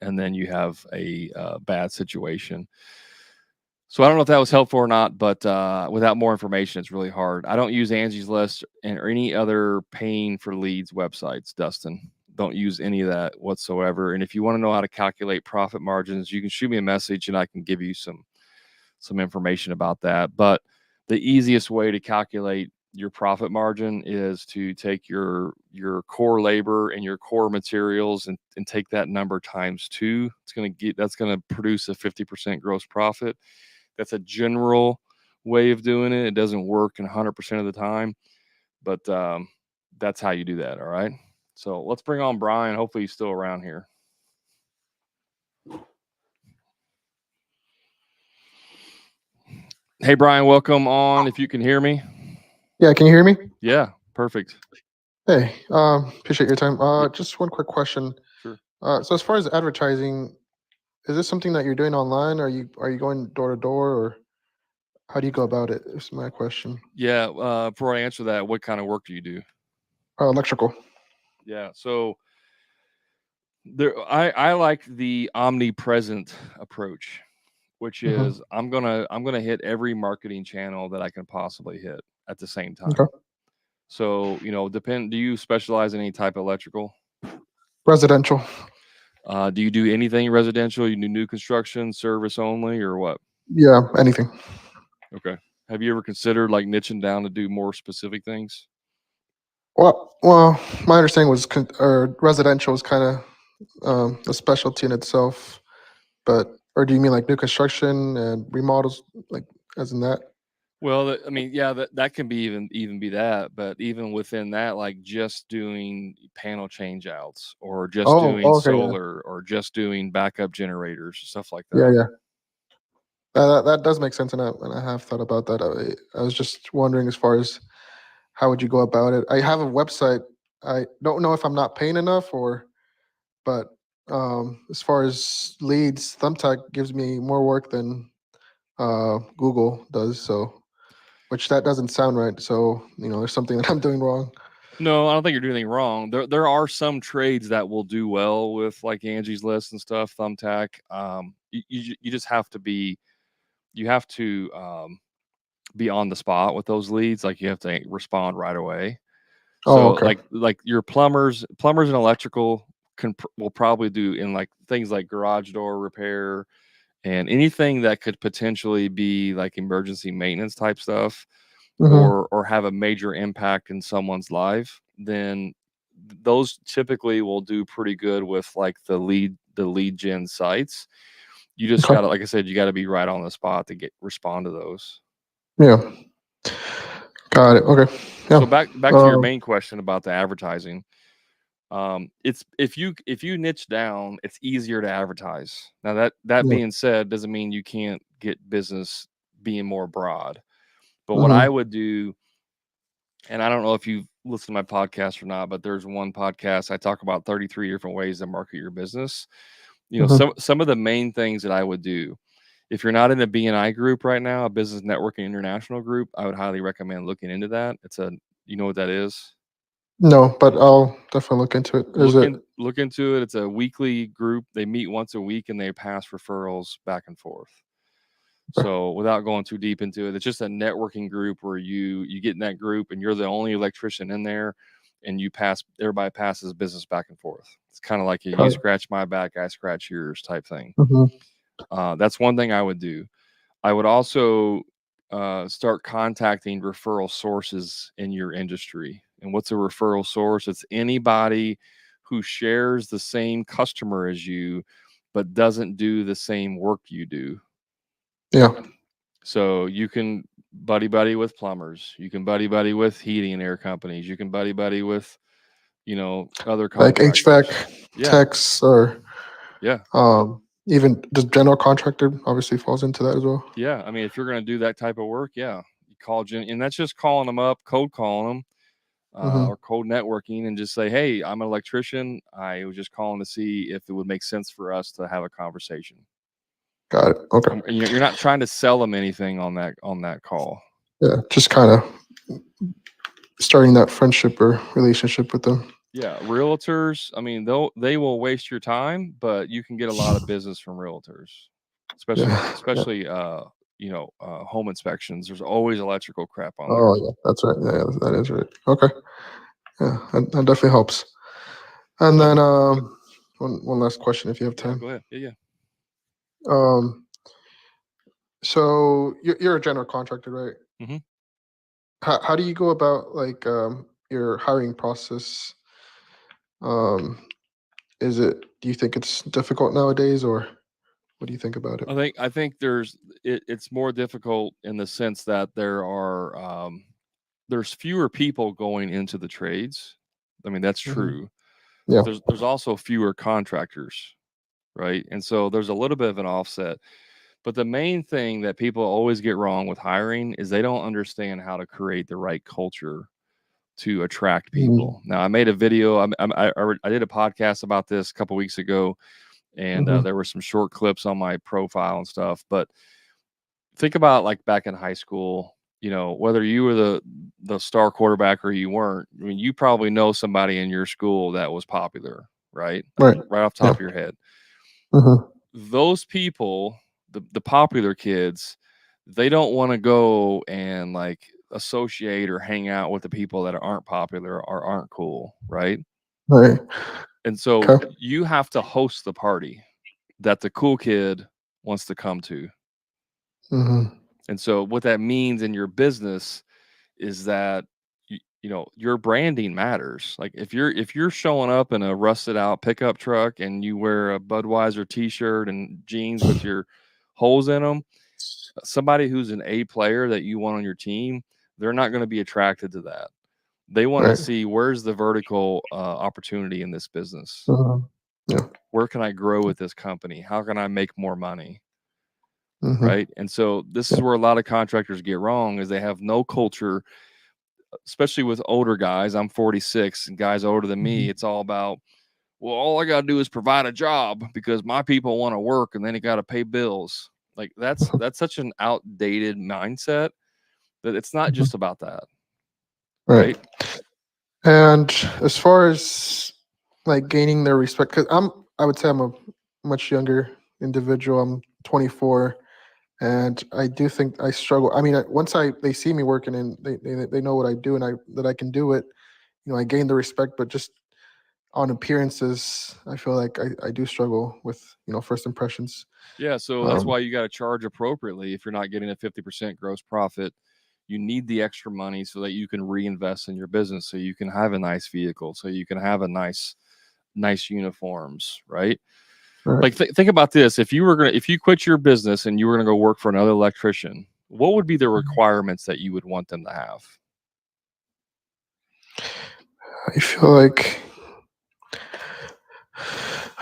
and then you have a bad situation. So I don't know if that was helpful or not, but without more information, it's really hard. I don't use Angie's List or any other paying for leads websites, Dustin. Don't use any of that whatsoever. And if you want to know how to calculate profit margins, you can shoot me a message and I can give you some information about that. But the easiest way to calculate your profit margin is to take your core labor and your core materials and take that number times 2. That's going to produce a 50% gross profit. That's a general way of doing it. It doesn't work in 100% of the time, but that's how you do that. All right. So let's bring on Brian. Hopefully he's still around here. Hey, Brian, welcome on. If you can hear me. Yeah, can you hear me? Yeah, perfect. Hey, appreciate your time. Just one quick question. Sure. So as far as advertising, is this something that you're doing online? Are you going door to door, or how do you go about it? Is my question. Yeah. Before I answer that, what kind of work do you do? Electrical. Yeah. So I like the omnipresent approach, which Mm-hmm. is I'm gonna hit every marketing channel that I can possibly hit at the same time. Okay. So do you specialize in any type of electrical? Residential. Do you do anything residential? You do new construction, service only, or what? Yeah, anything. Okay. Have you ever considered like niching down to do more specific things? Well, my understanding was residential was kind of a specialty in itself, or do you mean like new construction and remodels, like as in that? Well, I mean, yeah, that can be even be that, but even within that, like just doing panel change outs or just doing Okay, yeah, solar or just doing backup generators, stuff like yeah, that. yeah. That does make sense, and I have thought about that. I was just wondering, as far as how would you go about it? I have a website. I don't know if I'm not paying enough, but as far as leads, Thumbtack gives me more work than Google does. So, which that doesn't sound right. So, there's something that I'm doing wrong. No, I don't think you're doing anything wrong. There are some trades that will do well with like Angie's List and stuff, Thumbtack. You just have to be on the spot with those leads. Like you have to respond right away. Oh, So okay. like your plumbers and electrical will probably do in like things like garage door repair and anything that could potentially be like emergency maintenance type stuff Mm-hmm. or have a major impact in someone's life. Then those typically will do pretty good with like the lead gen sites. You just Okay. gotta, like I said, you gotta be right on the spot to respond to those. Yeah. Got it. Okay. Yeah. So back to your main question about the advertising. It's if you niche down, it's easier to advertise. Now that Yeah. being said, doesn't mean you can't get business being more broad. But what Mhm. I would do, and I don't know if you've listened to my podcast or not, but there's one podcast I talk about 33 different ways to market your business. You know, Mhm. some of the main things that I would do. If you're not in a BNI group right now, a Business Networking International group, I would highly recommend looking into that. You know what that is? No, but I'll definitely look into it. Is it? Look into it. It's a weekly group. They meet once a week and they pass referrals back and forth. So without going too deep into it, it's just a networking group where you get in that group and you're the only electrician in there, and everybody passes business back and forth. It's kind of like you scratch my back, I scratch yours type thing. Mhm. That's one thing I would do. I would also start contacting referral sources in your industry. And what's a referral source? It's anybody who shares the same customer as you, but doesn't do the same work you do. Yeah. So you can buddy with plumbers. You can buddy with heating and air companies. You can buddy with, other Like contractors. HVAC Yeah. techs or Yeah. even the general contractor obviously falls into that as well. Yeah. I mean, if you're going to do that type of work, yeah, you call and that's just calling them up, cold calling them, Mhm. or cold networking, and just say, hey, I'm an electrician. I was just calling to see if it would make sense for us to have a conversation. Got it. Okay. And you're not trying to sell them anything on that call. Yeah, just kind of starting that friendship or relationship with them. Yeah, realtors, I mean, they will waste your time, but you can get a lot of business from realtors, especially Yeah. especially home inspections. There's always electrical crap on there. Oh yeah, that's right. Yeah, that is right. Okay. Yeah, that definitely helps. And then one last question, if you have Yeah, time. go ahead. Yeah. Um, so you're a general contractor, right? Mm-hmm. How do you go about like your hiring process? Um, do you think it's difficult nowadays, or what do you think about it? I think it's more difficult in the sense that there's fewer people going into the trades. I mean, that's Mhm. true. Yeah. There's also fewer contractors, right? And so there's a little bit of an offset. But the main thing that people always get wrong with hiring is they don't understand how to create the right culture to attract Mhm. people. Now, I made a video. I did a podcast about this a couple weeks ago, and Mhm. there were some short clips on my profile and stuff. But think about like back in high school. Whether you were the star quarterback or you weren't. I mean, you probably know somebody in your school that was popular, right? Like Right. right off the Yeah. top of your head. Mhm. Those people, the popular kids, they don't want to go and like associate or hang out with the people that aren't popular or aren't cool, right? Right. And so Okay. you have to host the party that the cool kid wants to come to. Mhm. And so what that means in your business is that your branding matters. Like if you're showing up in a rusted out pickup truck and you wear a Budweiser t-shirt and jeans with your holes in them, somebody who's an A player that you want on your team, they're not going to be attracted to that. They want to Right. see where's the vertical opportunity in this business. Mhm. Yeah. Where can I grow with this company? How can I make more money? Mhm. Right. And so this is Yeah. where a lot of contractors get wrong is they have no culture, especially with older guys. I'm 46 and guys older than me. Mhm. It's all about, well, all I got to do is provide a job because my people want to work and then you got to pay bills. Like that's such an outdated mindset that it's not Mhm. just about that. Right. Right. And as far as like gaining their respect, because I would say I'm a much younger individual. I'm 24, and I do think I struggle. I mean, once they see me working and they know what I do and that I can do it, I gain the respect. But just on appearances, I feel like I do struggle with first impressions. Yeah. So that's Um, why you got to charge appropriately. If you're not getting a 50% gross profit, you need the extra money so that you can reinvest in your business, so you can have a nice vehicle, so you can have a nice uniforms, right? right. Like think about this. If you quit your business and you were going to go work for another electrician, what would be the requirements that you would want them to have? I feel like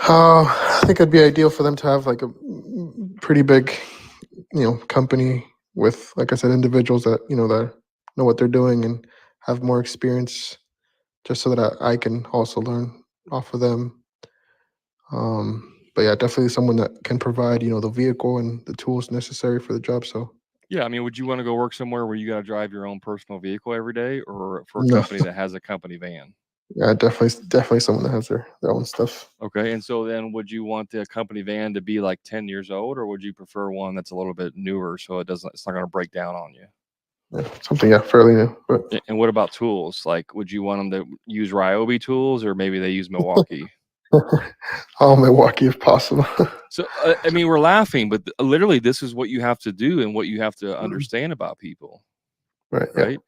I think it'd be ideal for them to have like a pretty big, company with, like I said, individuals that that know what they're doing and have more experience, just so that I can also learn off of them. But yeah, definitely someone that can provide the vehicle and the tools necessary for the job. So Yeah, I mean, would you want to go work somewhere where you got to drive your own personal vehicle every day, or for a no, company that has a company van? yeah, definitely someone that has their own stuff. Okay, and so then would you want the company van to be like 10 years old, or would you prefer one that's a little bit newer so it's not going to break down on you? Yeah, something fairly new, but And what about tools? Like, would you want them to use Ryobi tools, or maybe they use Milwaukee? all Milwaukee if possible. So, I mean, we're laughing, but literally, this is what you have to do and what you have to understand about people, Right. Yeah. right?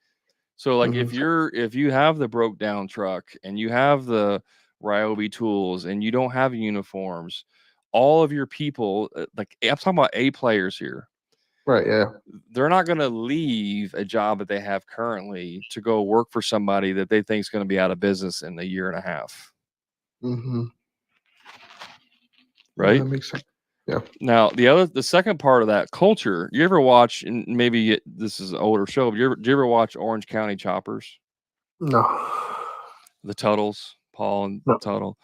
So, like, Hmm. if you have the broke down truck and you have the Ryobi tools and you don't have uniforms, all of your people, like I'm talking about A players here, Right. Yeah. they're not going to leave a job that they have currently to go work for somebody that they think is going to be out of business in a year and a half, Hmm. Yeah, right? that makes sense. Yeah. Now, the second part of that culture, you ever watch, and maybe this is an older show, but do you ever watch Orange County Choppers? No. The Tuttles, Paul and No. Tuttle.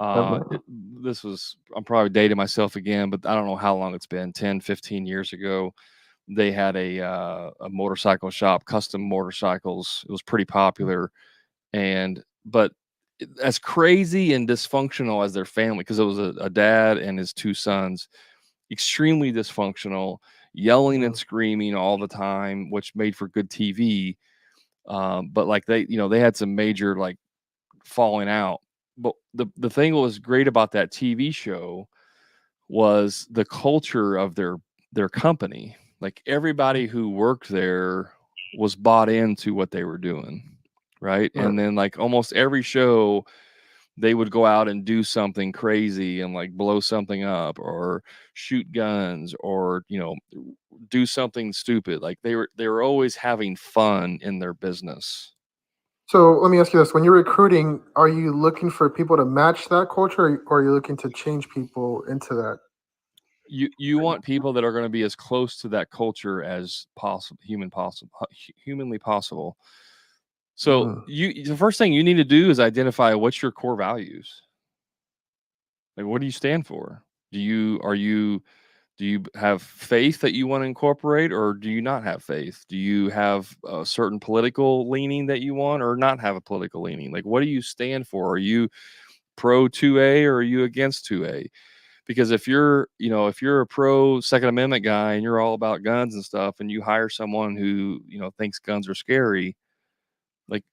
Have not. This was, I'm probably dating myself again, but I don't know how long it's been, 10, 15 years ago. They had a motorcycle shop, custom motorcycles. It was pretty popular. But as crazy and dysfunctional as their family, because it was a dad and his two sons, extremely dysfunctional, yelling and screaming all the time, which made for good TV. But like they had some major like falling out. But the thing that was great about that TV show was the culture of their company. Like everybody who worked there was bought into what they were doing, right? Right. And then like almost every show they would go out and do something crazy and like blow something up or shoot guns or do something stupid. Like they were always having fun in their business. So let me ask you this: when you're recruiting, are you looking for people to match that culture, or are you looking to change people into that? You want people that are going to be as close to that culture as possible, humanly possible. So Mm. the first thing you need to do is identify what's your core values. Like, what do you stand for? Do you have faith that you want to incorporate, or do you not have faith? Do you have a certain political leaning that you want, or not have a political leaning? Like, what do you stand for? Are you pro 2A or are you against 2A? Because if you're a pro Second Amendment guy and you're all about guns and stuff, and you hire someone who thinks guns are scary, like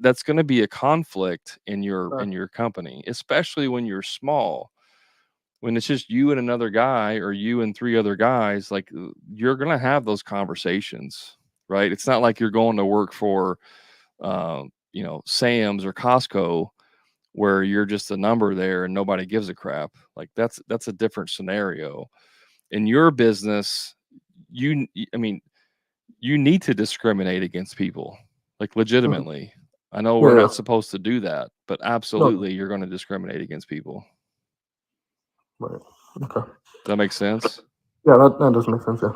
that's going to be a conflict in Right. your company, especially when you're small. When it's just you and another guy or you and three other guys, like you're going to have those conversations, right? It's not like you're going to work for Sam's or Costco where you're just a number there and nobody gives a crap. Like that's a different scenario. In your business, I mean, you need to discriminate against people, like Mhm. legitimately. I know we're Yeah. not supposed to do that, but No. absolutely you're going to discriminate against people. Right. Okay. Does that make sense? Yeah, that does make sense. Yeah.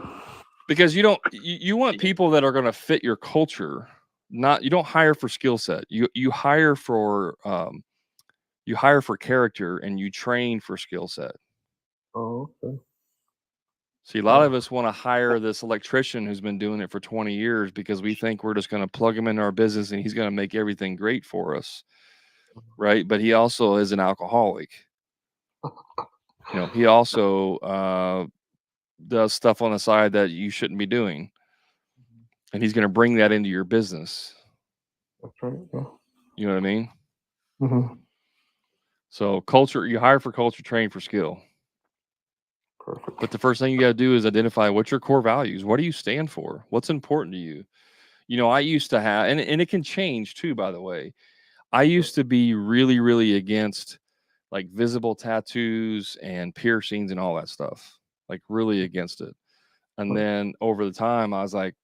Because you want people that are going to fit your culture. Not, you don't hire for skill set. You hire for character and you train for skill set. Oh, okay. See, a lot of us want to hire this electrician who's been doing it for 20 years because we think we're just going to plug him into our business and he's going to make everything great for us, right? But he also is an alcoholic. He also does stuff on the side that you shouldn't be doing, and he's going to bring that into your business. That's right. Yeah. You know what I mean? Hmm. So culture, you hire for culture, train for skill. Perfect. But the first thing you got to do is identify what's your core values. What do you stand for? What's important to you? I used to have, and it can change too, by the way. I used to be really, really against like visible tattoos and piercings and all that stuff, like really against it. And then over the time, I was like,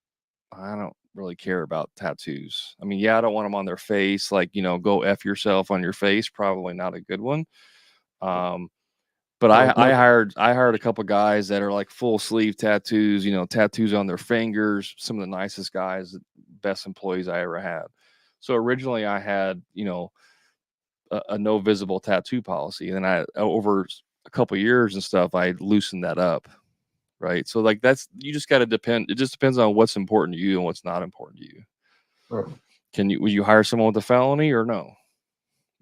really care about tattoos. I mean, yeah, I don't want them on their face, like, go F yourself on your face. Probably not a good one. But I hired a couple guys that are like full sleeve tattoos, tattoos on their fingers, some of the nicest guys, best employees I ever had. So originally I had, a no visible tattoo policy. And then over a couple of years and stuff, I loosened that up. Right. So like you just got to depend. It just depends on what's important to you and what's not important to you. Right. Will you hire someone with a felony or no?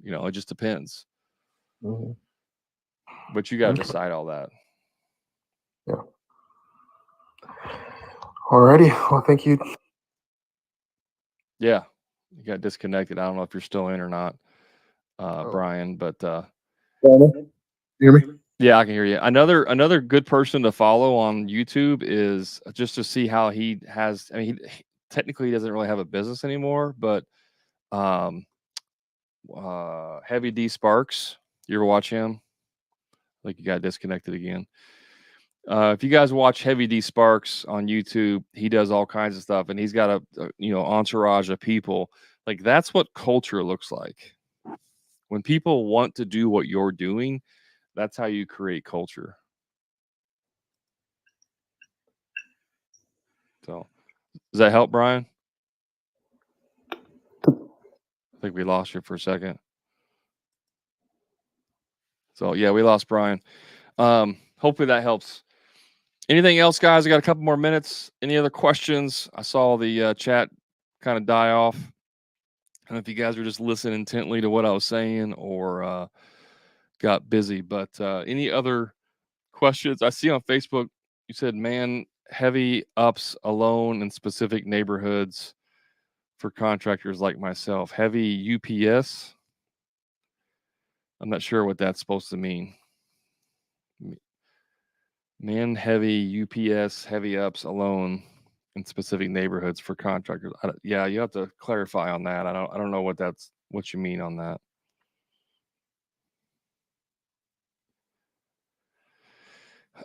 It just depends. Mm-hmm. But you got to decide all that. Yeah. Alrighty. Well, thank you. Yeah. You got disconnected. I don't know if you're still in or not, Brian, but you hear me? yeah, I can hear you. Another good person to follow on YouTube is just to see how he has. I mean, he technically doesn't really have a business anymore, but Heavy D Sparks. You ever watch him? Like you got disconnected again. If you guys watch Heavy D Sparks on YouTube, he does all kinds of stuff, and he's got a entourage of people. Like that's what culture looks like. When people want to do what you're doing, that's how you create culture. So, does that help, Brian? I think we lost you for a second. So yeah, we lost Brian. Hopefully that helps. Anything else, guys? I got a couple more minutes. Any other questions? I saw the chat kind of die off. I don't know if you guys were just listening intently to what I was saying or got busy. But any other questions? I see on Facebook you said, man, heavy ups alone in specific neighborhoods for contractors like myself. Heavy UPS. I'm not sure what that's supposed to mean. Man, heavy UPS, heavy ups alone in specific neighborhoods for contractors. Yeah, you have to clarify on that. I don't know what you mean on that.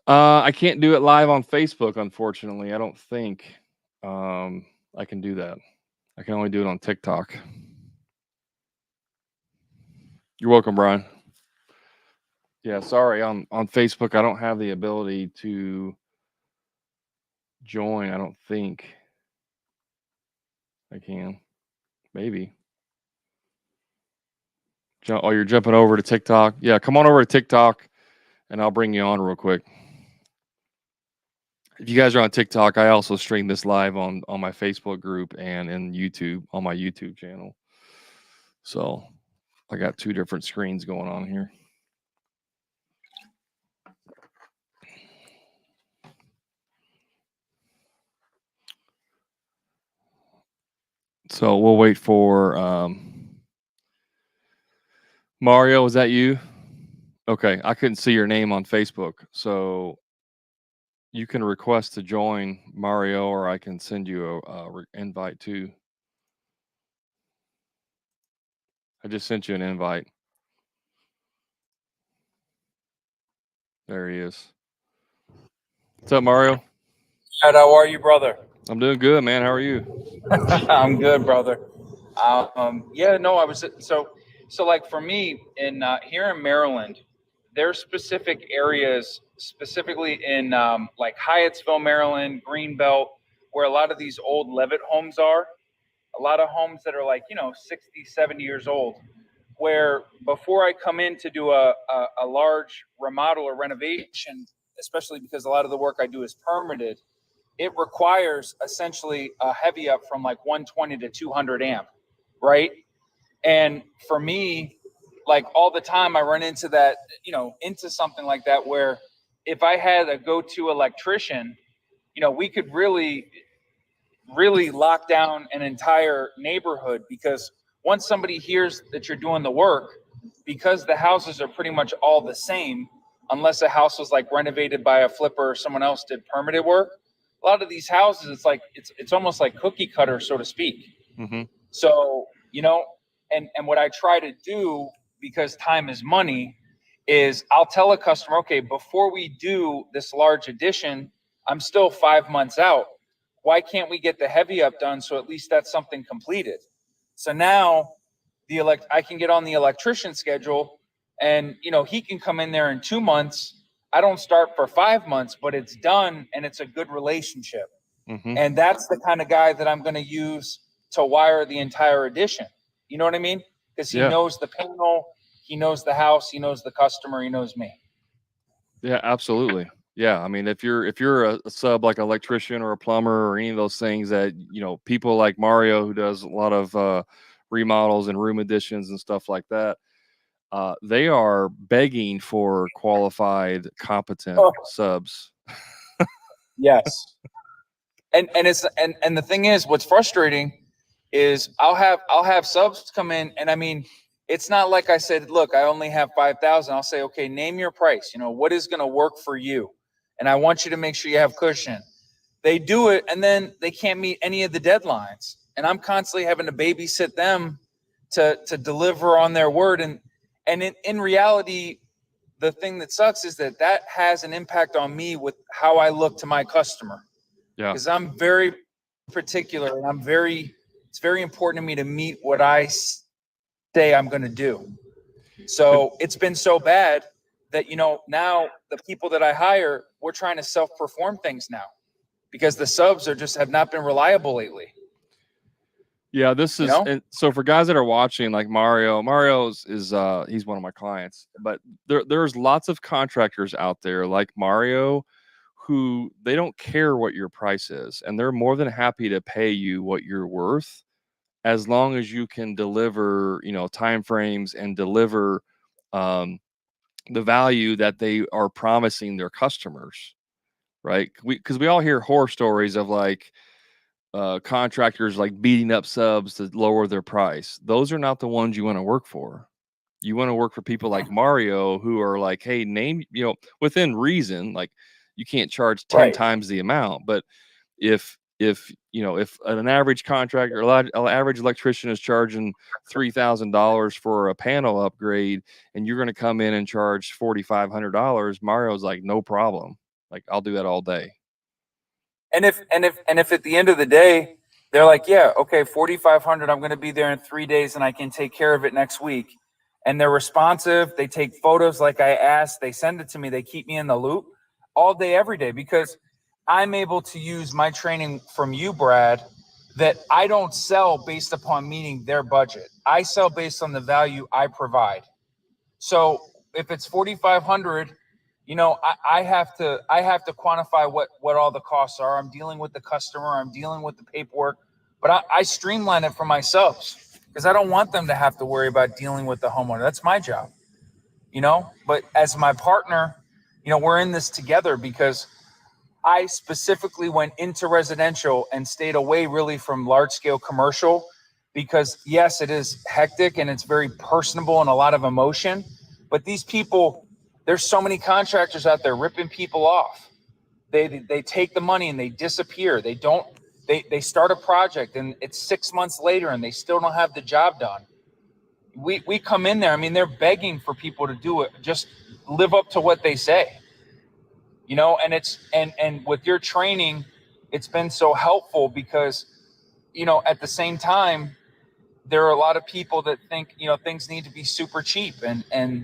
I can't do it live on Facebook, unfortunately. I don't think I can do that. I can only do it on TikTok. You're welcome, Brian. Yeah, sorry. On Facebook, I don't have the ability to join. I don't think I can. Maybe. Oh, you're jumping over to TikTok? Yeah, come on over to TikTok and I'll bring you on real quick. If you guys are on TikTok, I also stream this live on my Facebook group and in YouTube on my YouTube channel. So I got two different screens going on here. So we'll wait for Mario. Is that you? Okay, I couldn't see your name on Facebook, so you can request to join, Mario, or I can send you a invite too. I just sent you an invite. There he is. What's up, Mario? Ed, how are you, brother? I'm doing good, man. How are you? I'm good, brother. Yeah, no, I was so like for me in here in Maryland, there's specific areas, specifically in like Hyattsville, Maryland, Greenbelt, where a lot of these old Levitt homes are. A lot of homes that are like 60, 70 years old. Where before I come in to do a large remodel or renovation, especially because a lot of the work I do is permitted, it requires essentially a heavy up from like 120 to 200 amp, right? And for me, like all the time, I run into that, into something like that where if I had a go-to electrician, we could really lock down an entire neighborhood, because once somebody hears that you're doing the work, because the houses are pretty much all the same, unless a house was like renovated by a flipper or someone else did permitted work, a lot of these houses, it's like it's almost like cookie cutter, so to speak. Mm-hmm. So and what I try to do, because time is money, is I'll tell a customer, okay, before we do this large addition, I'm still 5 months out. why can't we get the heavy up done? So at least that's something completed. So now I can get on the electrician schedule, and he can come in there in 2 months. I don't start for 5 months, but it's done, and it's a good relationship. Mm-hmm. And that's the kind of guy that I'm going to use to wire the entire addition. You know what I mean? Because he knows the panel, he knows the house, he knows the customer, he knows me. Yeah, absolutely. Yeah, I mean, if you're a sub like electrician or a plumber or any of those things that people like Mario, who does a lot of remodels and room additions and stuff like that, they are begging for qualified, competent subs. Yes. And the thing is, what's frustrating is I'll have subs come in, and I mean, it's not like I said, look, I only have 5,000. I'll say, okay, name your price. What is going to work for you? And I want you to make sure you have cushion. They do it, and then they can't meet any of the deadlines. And I'm constantly having to babysit them to deliver on their word. And in reality, the thing that sucks is that has an impact on me with how I look to my customer. Yeah. Because I'm very particular, and it's very important to me to meet what I say I'm going to do. So it's been so bad that, now the people that I hire, we're trying to self-perform things now because the subs have not been reliable lately. Yeah, this is, and so for guys that are watching, like Mario's is he's one of my clients, but there's lots of contractors out there like Mario who they don't care what your price is, and they're more than happy to pay you what you're worth as long as you can deliver, time frames and deliver the value that they are promising their customers, right? Because we all hear horror stories of like contractors like beating up subs to lower their price. Those are not the ones you want to work for. You want to work for people like Mario who are like, hey, name, within reason, like you can't charge 10 times the amount, but if an average contractor, an average electrician is charging $3,000 for a panel upgrade, and you're going to come in and charge $4,500, Mario's like, no problem. Like, I'll do that all day. And if at the end of the day, they're like, yeah, okay, 4,500, I'm going to be there in 3 days and I can take care of it next week. And they're responsive. They take photos like I asked. They send it to me. They keep me in the loop all day, every day, because I'm able to use my training from you, Brad, that I don't sell based upon meeting their budget. I sell based on the value I provide. So if it's 4,500, I have to quantify what all the costs are. I'm dealing with the customer. I'm dealing with the paperwork, but I streamline it for myself because I don't want them to have to worry about dealing with the homeowner. That's my job, but as my partner, we're in this together because I specifically went into residential and stayed away really from large scale commercial because yes, it is hectic and it's very personable and a lot of emotion, but these people, there's so many contractors out there ripping people off. They take the money and they disappear. They start a project and it's 6 months later and they still don't have the job done. We come in there. I mean, they're begging for people to do it. Just live up to what they say, and it's, and with your training, it's been so helpful because, at the same time, there are a lot of people that think, things need to be super cheap and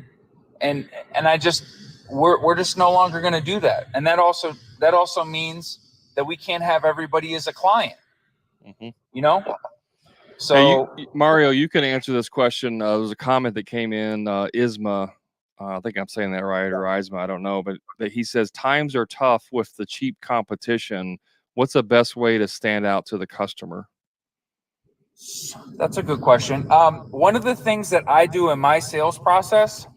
I just, we're just no longer going to do that. And that also means that we can't have everybody as a client, So hey, Mario, you can answer this question. There was a comment that came in, Isma, I think I'm saying that right, or Isma, I don't know, but he says times are tough with the cheap competition. What's the best way to stand out to the customer? That's a good question. One of the things that I do in my sales process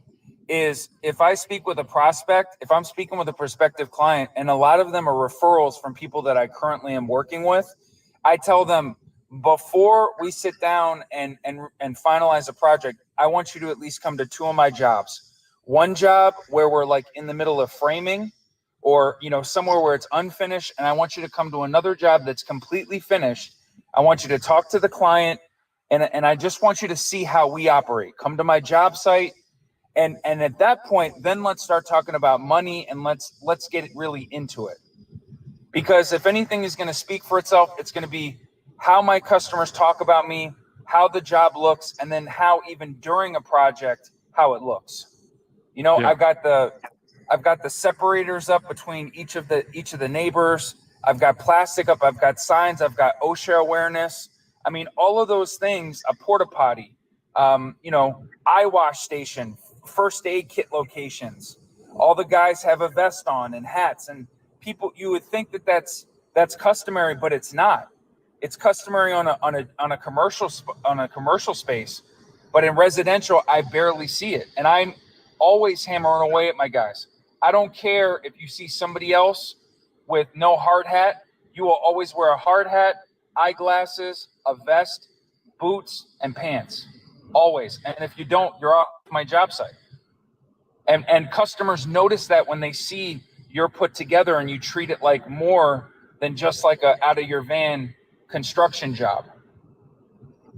is if I speak with a prospect, if I'm speaking with a prospective client, and a lot of them are referrals from people that I currently am working with, I tell them before we sit down and finalize a project, I want you to at least come to 2 of my jobs. One job where we're like in the middle of framing or, somewhere where it's unfinished. And I want you to come to another job that's completely finished. I want you to talk to the client and I just want you to see how we operate. Come to my job site. And at that point, then let's start talking about money and let's get it really into it. Because if anything is going to speak for itself, it's going to be how my customers talk about me, how the job looks, and then how even during a project, how it looks. You know, Yeah. I've got the separators up between each of the neighbors. I've got plastic up. I've got signs. I've got OSHA awareness. I mean, all of those things, a porta potty, you know, eye wash station, first aid kit locations. All the guys have a vest on and hats, and people, you would think that that's customary, but it's not. It's customary on a commercial space, but in residential, I barely see it, and I'm always hammering away at my guys. I don't care if you see somebody else with no hard hat. You will always wear a hard hat, eyeglasses, a vest, boots, and pants. Always. And if you don't, you're off my job site. And customers notice that when they see you're put together and you treat it like more than just like a out of your van construction job.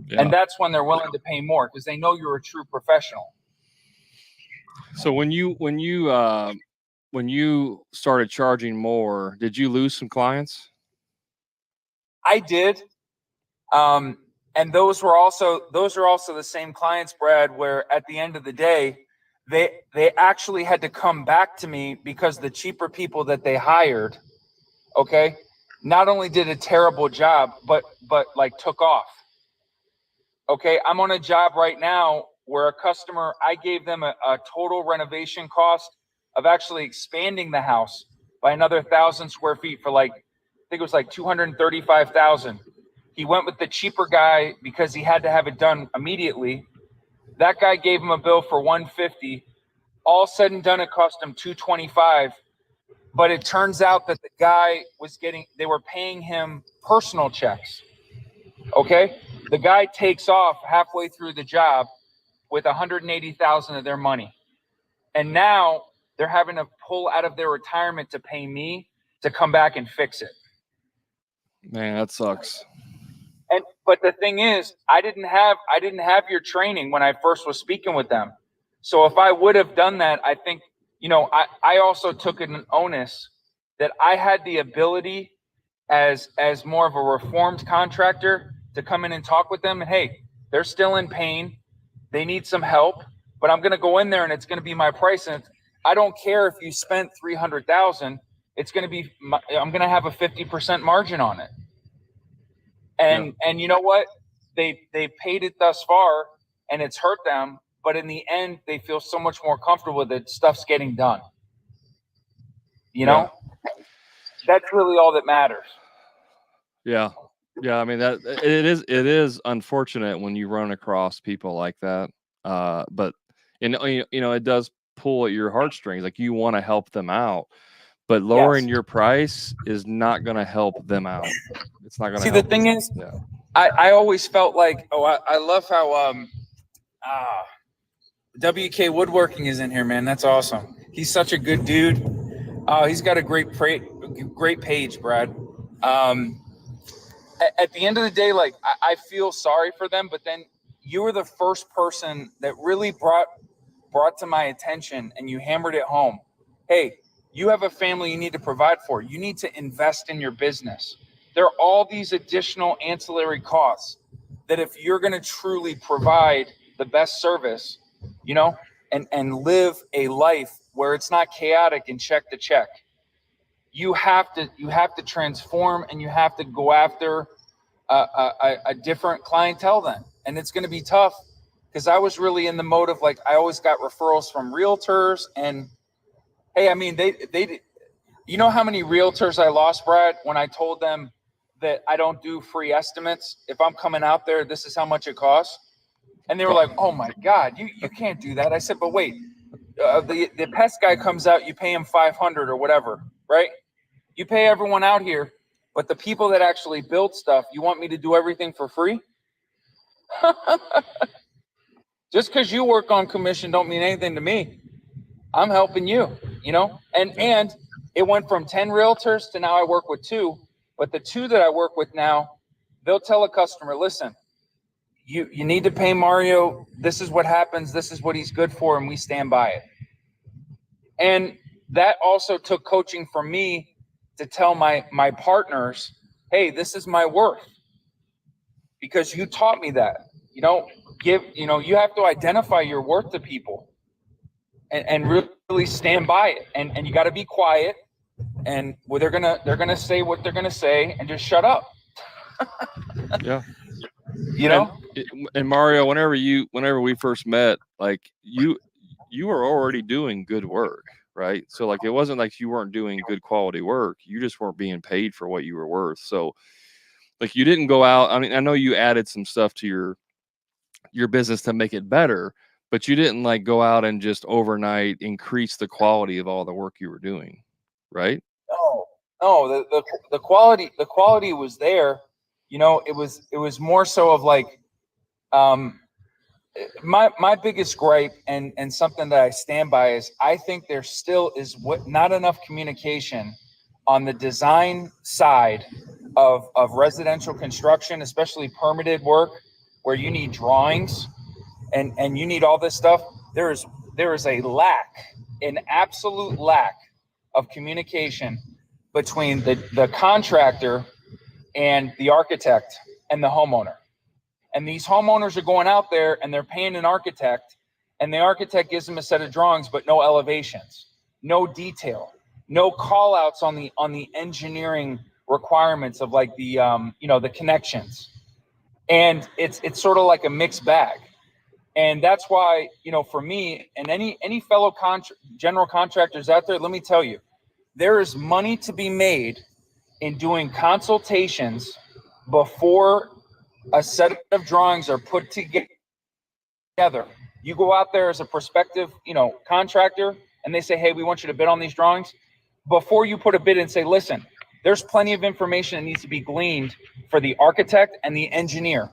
Yeah. And that's when they're willing to pay more because they know you're a true professional. So when you started charging more, did you lose some clients? I did. And those are also the same clients, Brad, where at the end of the day, they actually had to come back to me because the cheaper people that they hired, okay, not only did a terrible job, but like took off. Okay, I'm on a job right now where a customer, I gave them a total renovation cost of actually expanding the house by another 1,000 square feet for like, I think it was like 235,000. He went with the cheaper guy because he had to have it done immediately. That guy gave him a bill for 150. All said and done, it cost him 225. But it turns out that the guy they were paying him personal checks. Okay, the guy takes off halfway through the job with 180,000 of their money, and now they're having to pull out of their retirement to pay me to come back and fix it. Man, that sucks. But the thing is, I didn't have your training when I first was speaking with them. So if I would have done that, I think, you know, I also took an onus that I had the ability as more of a reformed contractor to come in and talk with them. And hey, they're still in pain. They need some help, but I'm going to go in there and it's going to be my price. And I don't care if you spent 300,000, it's going to be, I'm going to have a 50% margin on it. And you know what? They paid it thus far and it's hurt them, but in the end, they feel so much more comfortable that stuff's getting done. You know, that's really all that matters. Yeah. Yeah. I mean, that it is unfortunate when you run across people like that. But you know, it does pull at your heartstrings. Like you want to help them out, but lowering your price is not going to help them out. It's not going to see. help The thing them. is, Yeah. I always felt like, I love how WK Woodworking is in here, man. That's awesome. He's such a good dude. He's got a great page, Brad. At the end of the day, like I feel sorry for them, but then you were the first person that really brought to my attention and you hammered it home. Hey, you have a family you need to provide for. You need to invest in your business. There are all these additional ancillary costs that if you're going to truly provide the best service, you know, and live a life where it's not chaotic and check to check, you have to transform and you have to go after a different clientele then. And it's going to be tough because I was really in the mode of like, I always got referrals from realtors and hey, I mean, they you know how many realtors I lost, Brad, when I told them that I don't do free estimates. If I'm coming out there, this is how much it costs. And they were like, oh my God, you can't do that. I said, but wait, the pest guy comes out, you pay him 500 or whatever, right? You pay everyone out here, but the people that actually build stuff, you want me to do everything for free? Just because you work on commission don't mean anything to me. I'm helping you, you know? And it went from 10 realtors to now I work with 2, but the 2 that I work with now, they'll tell a customer, listen, you need to pay Mario. This is what happens. This is what he's good for. And we stand by it. And that also took coaching from me to tell my partners, hey, this is my worth because you taught me that. You have to identify your worth to people and really stand by it. And you got to be quiet. And they're gonna say what they're gonna say and just shut up. Yeah. And Mario, whenever we first met, like you were already doing good work, right? So like it wasn't like you weren't doing good quality work. You just weren't being paid for what you were worth. So like you didn't go out. I mean, I know you added some stuff to your business to make it better, but you didn't like go out and just overnight increase the quality of all the work you were doing, right? No, the quality was there. It was more so of like, my biggest gripe and something that I stand by is I think there still is not enough communication on the design side of residential construction, especially permitted work where you need drawings and you need all this stuff. There is an absolute lack of communication between the contractor and the architect and the homeowner. And these homeowners are going out there and they're paying an architect, and the architect gives them a set of drawings, but no elevations, no detail, no call outs on the engineering requirements of like the connections. And it's sort of like a mixed bag. And that's why, for me and any fellow general contractors out there, let me tell you, there is money to be made in doing consultations before a set of drawings are put together. You go out there as a prospective, contractor, and they say, hey, we want you to bid on these drawings. Before you put a bid and say, listen, there's plenty of information that needs to be gleaned for the architect and the engineer,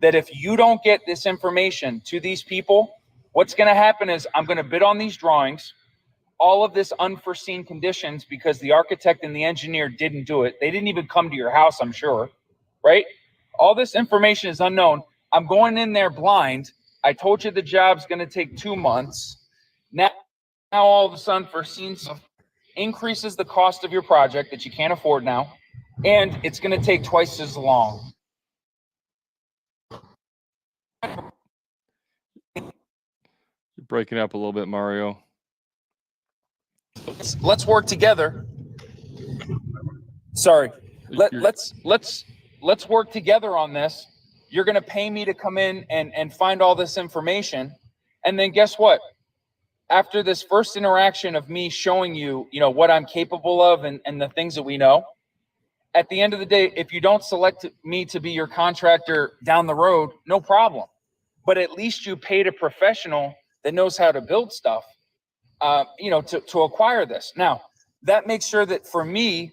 that if you don't get this information to these people, what's going to happen is I'm going to bid on these drawings, all of this unforeseen conditions because the architect and the engineer didn't do it. They didn't even come to your house, I'm sure, right? All this information is unknown. I'm going in there blind. I told you the job's going to take 2 months. Now all of a sudden, foreseen stuff increases the cost of your project that you can't afford now, and it's going to take twice as long. You're breaking up a little bit, Mario. Let's work together. Sorry. Let's work together on this. You're going to pay me to come in and find all this information. And then guess what? After this first interaction of me showing you, what I'm capable of and the things that we know, at the end of the day, if you don't select me to be your contractor down the road, no problem. But at least you paid a professional that knows how to build stuff, to acquire this. Now, that makes sure that for me,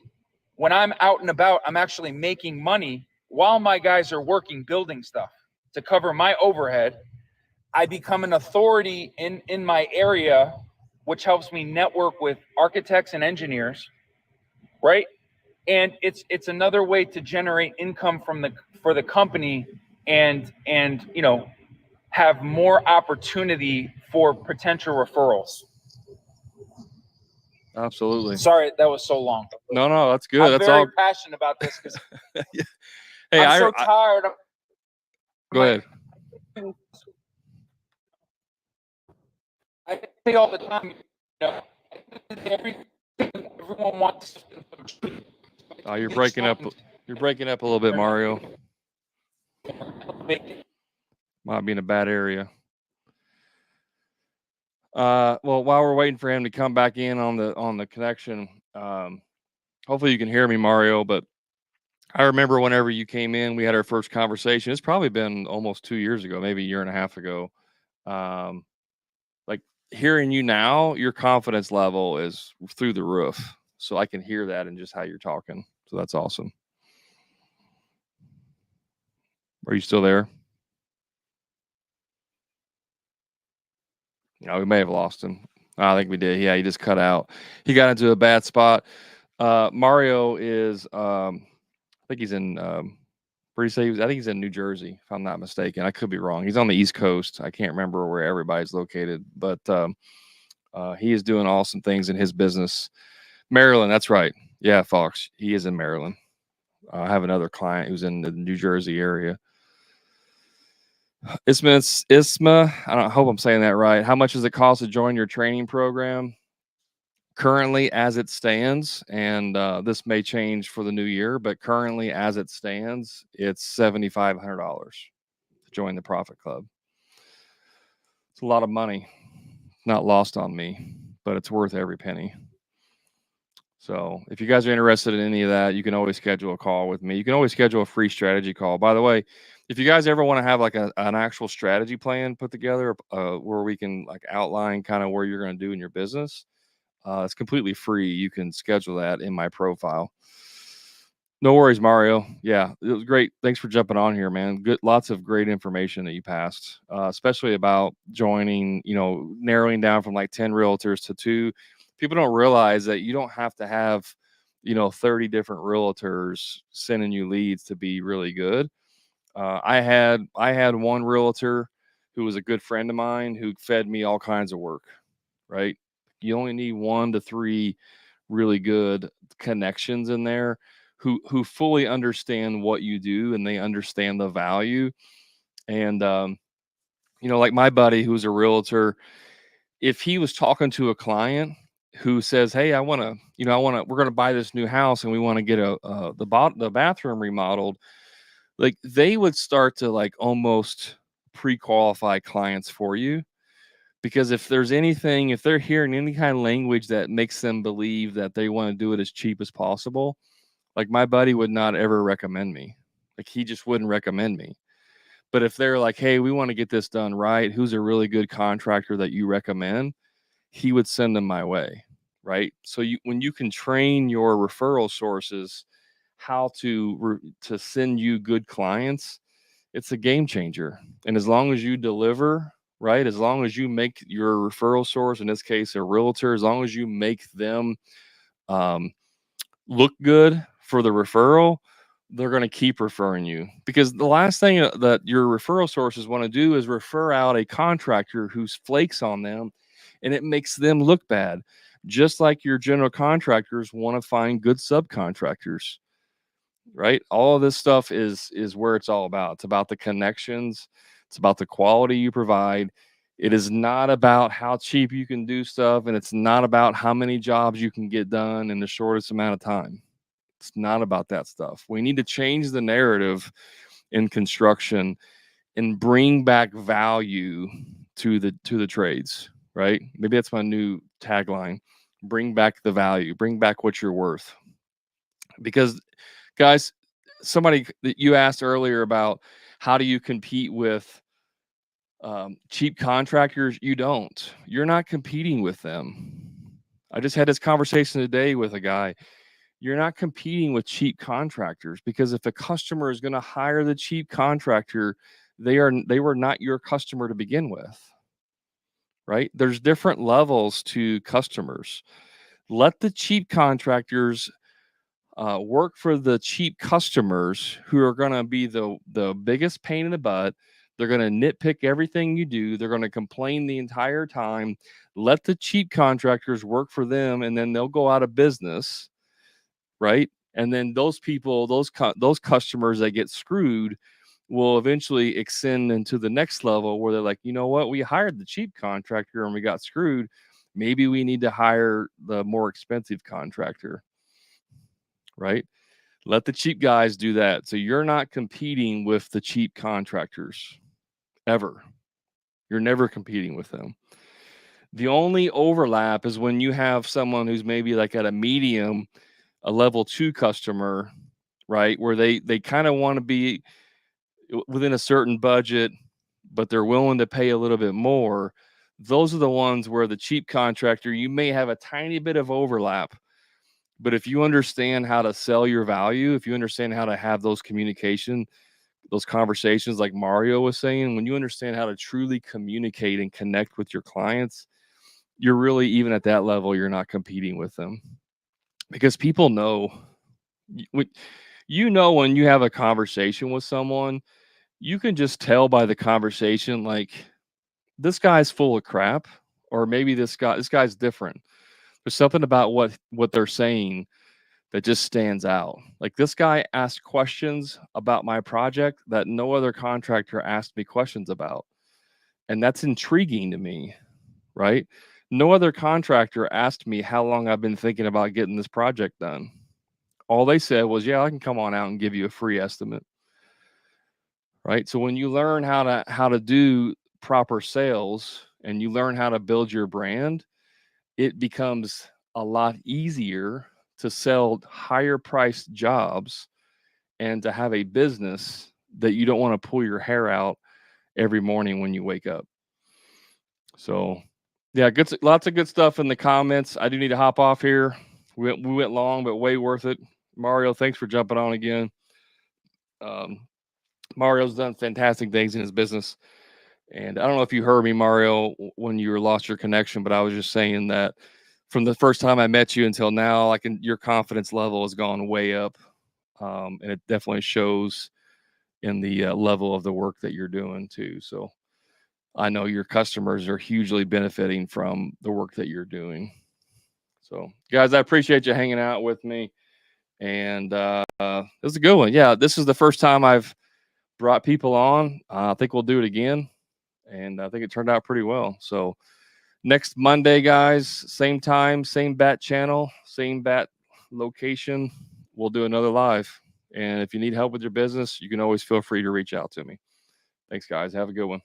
when I'm out and about, I'm actually making money while my guys are working building stuff to cover my overhead. I become an authority in my area, which helps me network with architects and engineers, right? And it's another way to generate income for the company and have more opportunity for potential referrals. Absolutely. Sorry, that was so long. No, that's good. I'm That's very all. passionate about this because Hey, I'm so tired. Go ahead. I say all the time, everyone wants. You're breaking up. You're breaking up a little bit, Mario. Might be in a bad area. Well, while we're waiting for him to come back in on the connection, hopefully you can hear me, Mario. But I remember whenever you came in, we had our first conversation. It's probably been almost 2 years ago, maybe a year and a half ago. Like hearing you now, your confidence level is through the roof. So I can hear that in just how you're talking. So that's awesome. Are you still there? No, we may have lost him. I think we did. Yeah, he just cut out. He got into a bad spot. Mario is, I think he's in, where do you say? I think he's in New Jersey, if I'm not mistaken. I could be wrong. He's on the East Coast. I can't remember where everybody's located, but he is doing awesome things in his business. Maryland, that's right. Yeah, Fox. He is in Maryland. I have another client who's in the New Jersey area. Isma, I hope I'm saying that right. How much does it cost to join your training program? Currently, as it stands, and this may change for the new year, but currently, as it stands, it's $7,500 to join the Profit Club. It's a lot of money, not lost on me, but it's worth every penny. So if you guys are interested in any of that, you can always schedule a call with me. You can always schedule a free strategy call. By the way, if you guys ever want to have like an actual strategy plan put together, where we can like outline kind of where you're going to do in your business, it's completely free. You can schedule that in my profile. No worries, Mario. Yeah, it was great. Thanks for jumping on here, man. Good, lots of great information that you passed, especially about joining. Narrowing down from like 10 realtors to 2. People don't realize that you don't have to have 30 different realtors sending you leads to be really good. I had one realtor who was a good friend of mine who fed me all kinds of work. Right? You only need 1 to 3 really good connections in there who fully understand what you do and they understand the value. And like my buddy who's a realtor, if he was talking to a client who says, "Hey, we're going to buy this new house and we want to get the bathroom remodeled," like they would start to like almost pre-qualify clients for you. Because if they're hearing any kind of language that makes them believe that they want to do it as cheap as possible, like my buddy would not ever recommend me. Like he just wouldn't recommend me. But if they're like, "Hey, we want to get this done right. Who's a really good contractor that you recommend?" He would send them my way. Right. So when you can train your referral sources how to send you good clients, it's a game changer. And as long as you deliver, right? As long as you make your referral source, in this case, a realtor, as long as you make them um, look good for the referral, they're going to keep referring you. Because the last thing that your referral sources want to do is refer out a contractor who's flakes on them and it makes them look bad. Just like your general contractors want to find good subcontractors, right? All of this stuff is where it's all about. It's about the connections. It's about the quality you provide. It is not about how cheap you can do stuff, and it's not about how many jobs you can get done in the shortest amount of time. It's not about that stuff. We need to change the narrative in construction and bring back value to the trades, right? Maybe that's my new tagline. Bring back the value, bring back what you're worth. Because guys, somebody that you asked earlier about how do you compete with cheap contractors? You're not competing with them. I just had this conversation today with a guy. You're not competing with cheap contractors, because if a customer is going to hire the cheap contractor, they were not your customer to begin with. Right? There's different levels to customers. Let the cheap contractors work for the cheap customers who are going to be the biggest pain in the butt. They're going to nitpick everything you do. They're going to complain the entire time. Let the cheap contractors work for them, and then they'll go out of business, right? And then those people, those customers that get screwed, will eventually extend into the next level where they're like, you know what, we hired the cheap contractor and we got screwed. Maybe we need to hire the more expensive contractor, right? Let the cheap guys do that. So you're not competing with the cheap contractors ever. You're never competing with them. The only overlap is when you have someone who's maybe like at a medium, a level 2 customer, right? Where they kind of want to be within a certain budget, but they're willing to pay a little bit more. Those are the ones where the cheap contractor, you may have a tiny bit of overlap. But if you understand how to sell your value, if you understand how to have those those conversations like Mario was saying, when you understand how to truly communicate and connect with your clients, you're really, even at that level, you're not competing with them. Because people know, when you have a conversation with someone, you can just tell by the conversation, like, this guy's full of crap, or maybe this guy's different. There's something about what they're saying that just stands out. Like, this guy asked questions about my project that no other contractor asked me questions about. And that's intriguing to me, right? No other contractor asked me how long I've been thinking about getting this project done. All they said was, yeah, I can come on out and give you a free estimate. Right? So when you learn how to do proper sales and you learn how to build your brand, it becomes a lot easier to sell higher priced jobs and to have a business that you don't want to pull your hair out every morning when you wake up. So, yeah, lots of good stuff in the comments. I do need to hop off here. We went long, but way worth it. Mario, thanks for jumping on again. Mario's done fantastic things in his business. And I don't know if you heard me, Mario, when you lost your connection, but I was just saying that from the first time I met you until now, your confidence level has gone way up. And it definitely shows in the level of the work that you're doing too. So I know your customers are hugely benefiting from the work that you're doing. So, guys, I appreciate you hanging out with me. And this is a good one. Yeah, this is the first time I've brought people on. I think we'll do it again. And I think it turned out pretty well. So next Monday, guys, same time, same bat channel, same bat location, we'll do another live. And if you need help with your business, you can always feel free to reach out to me. Thanks, guys. Have a good one.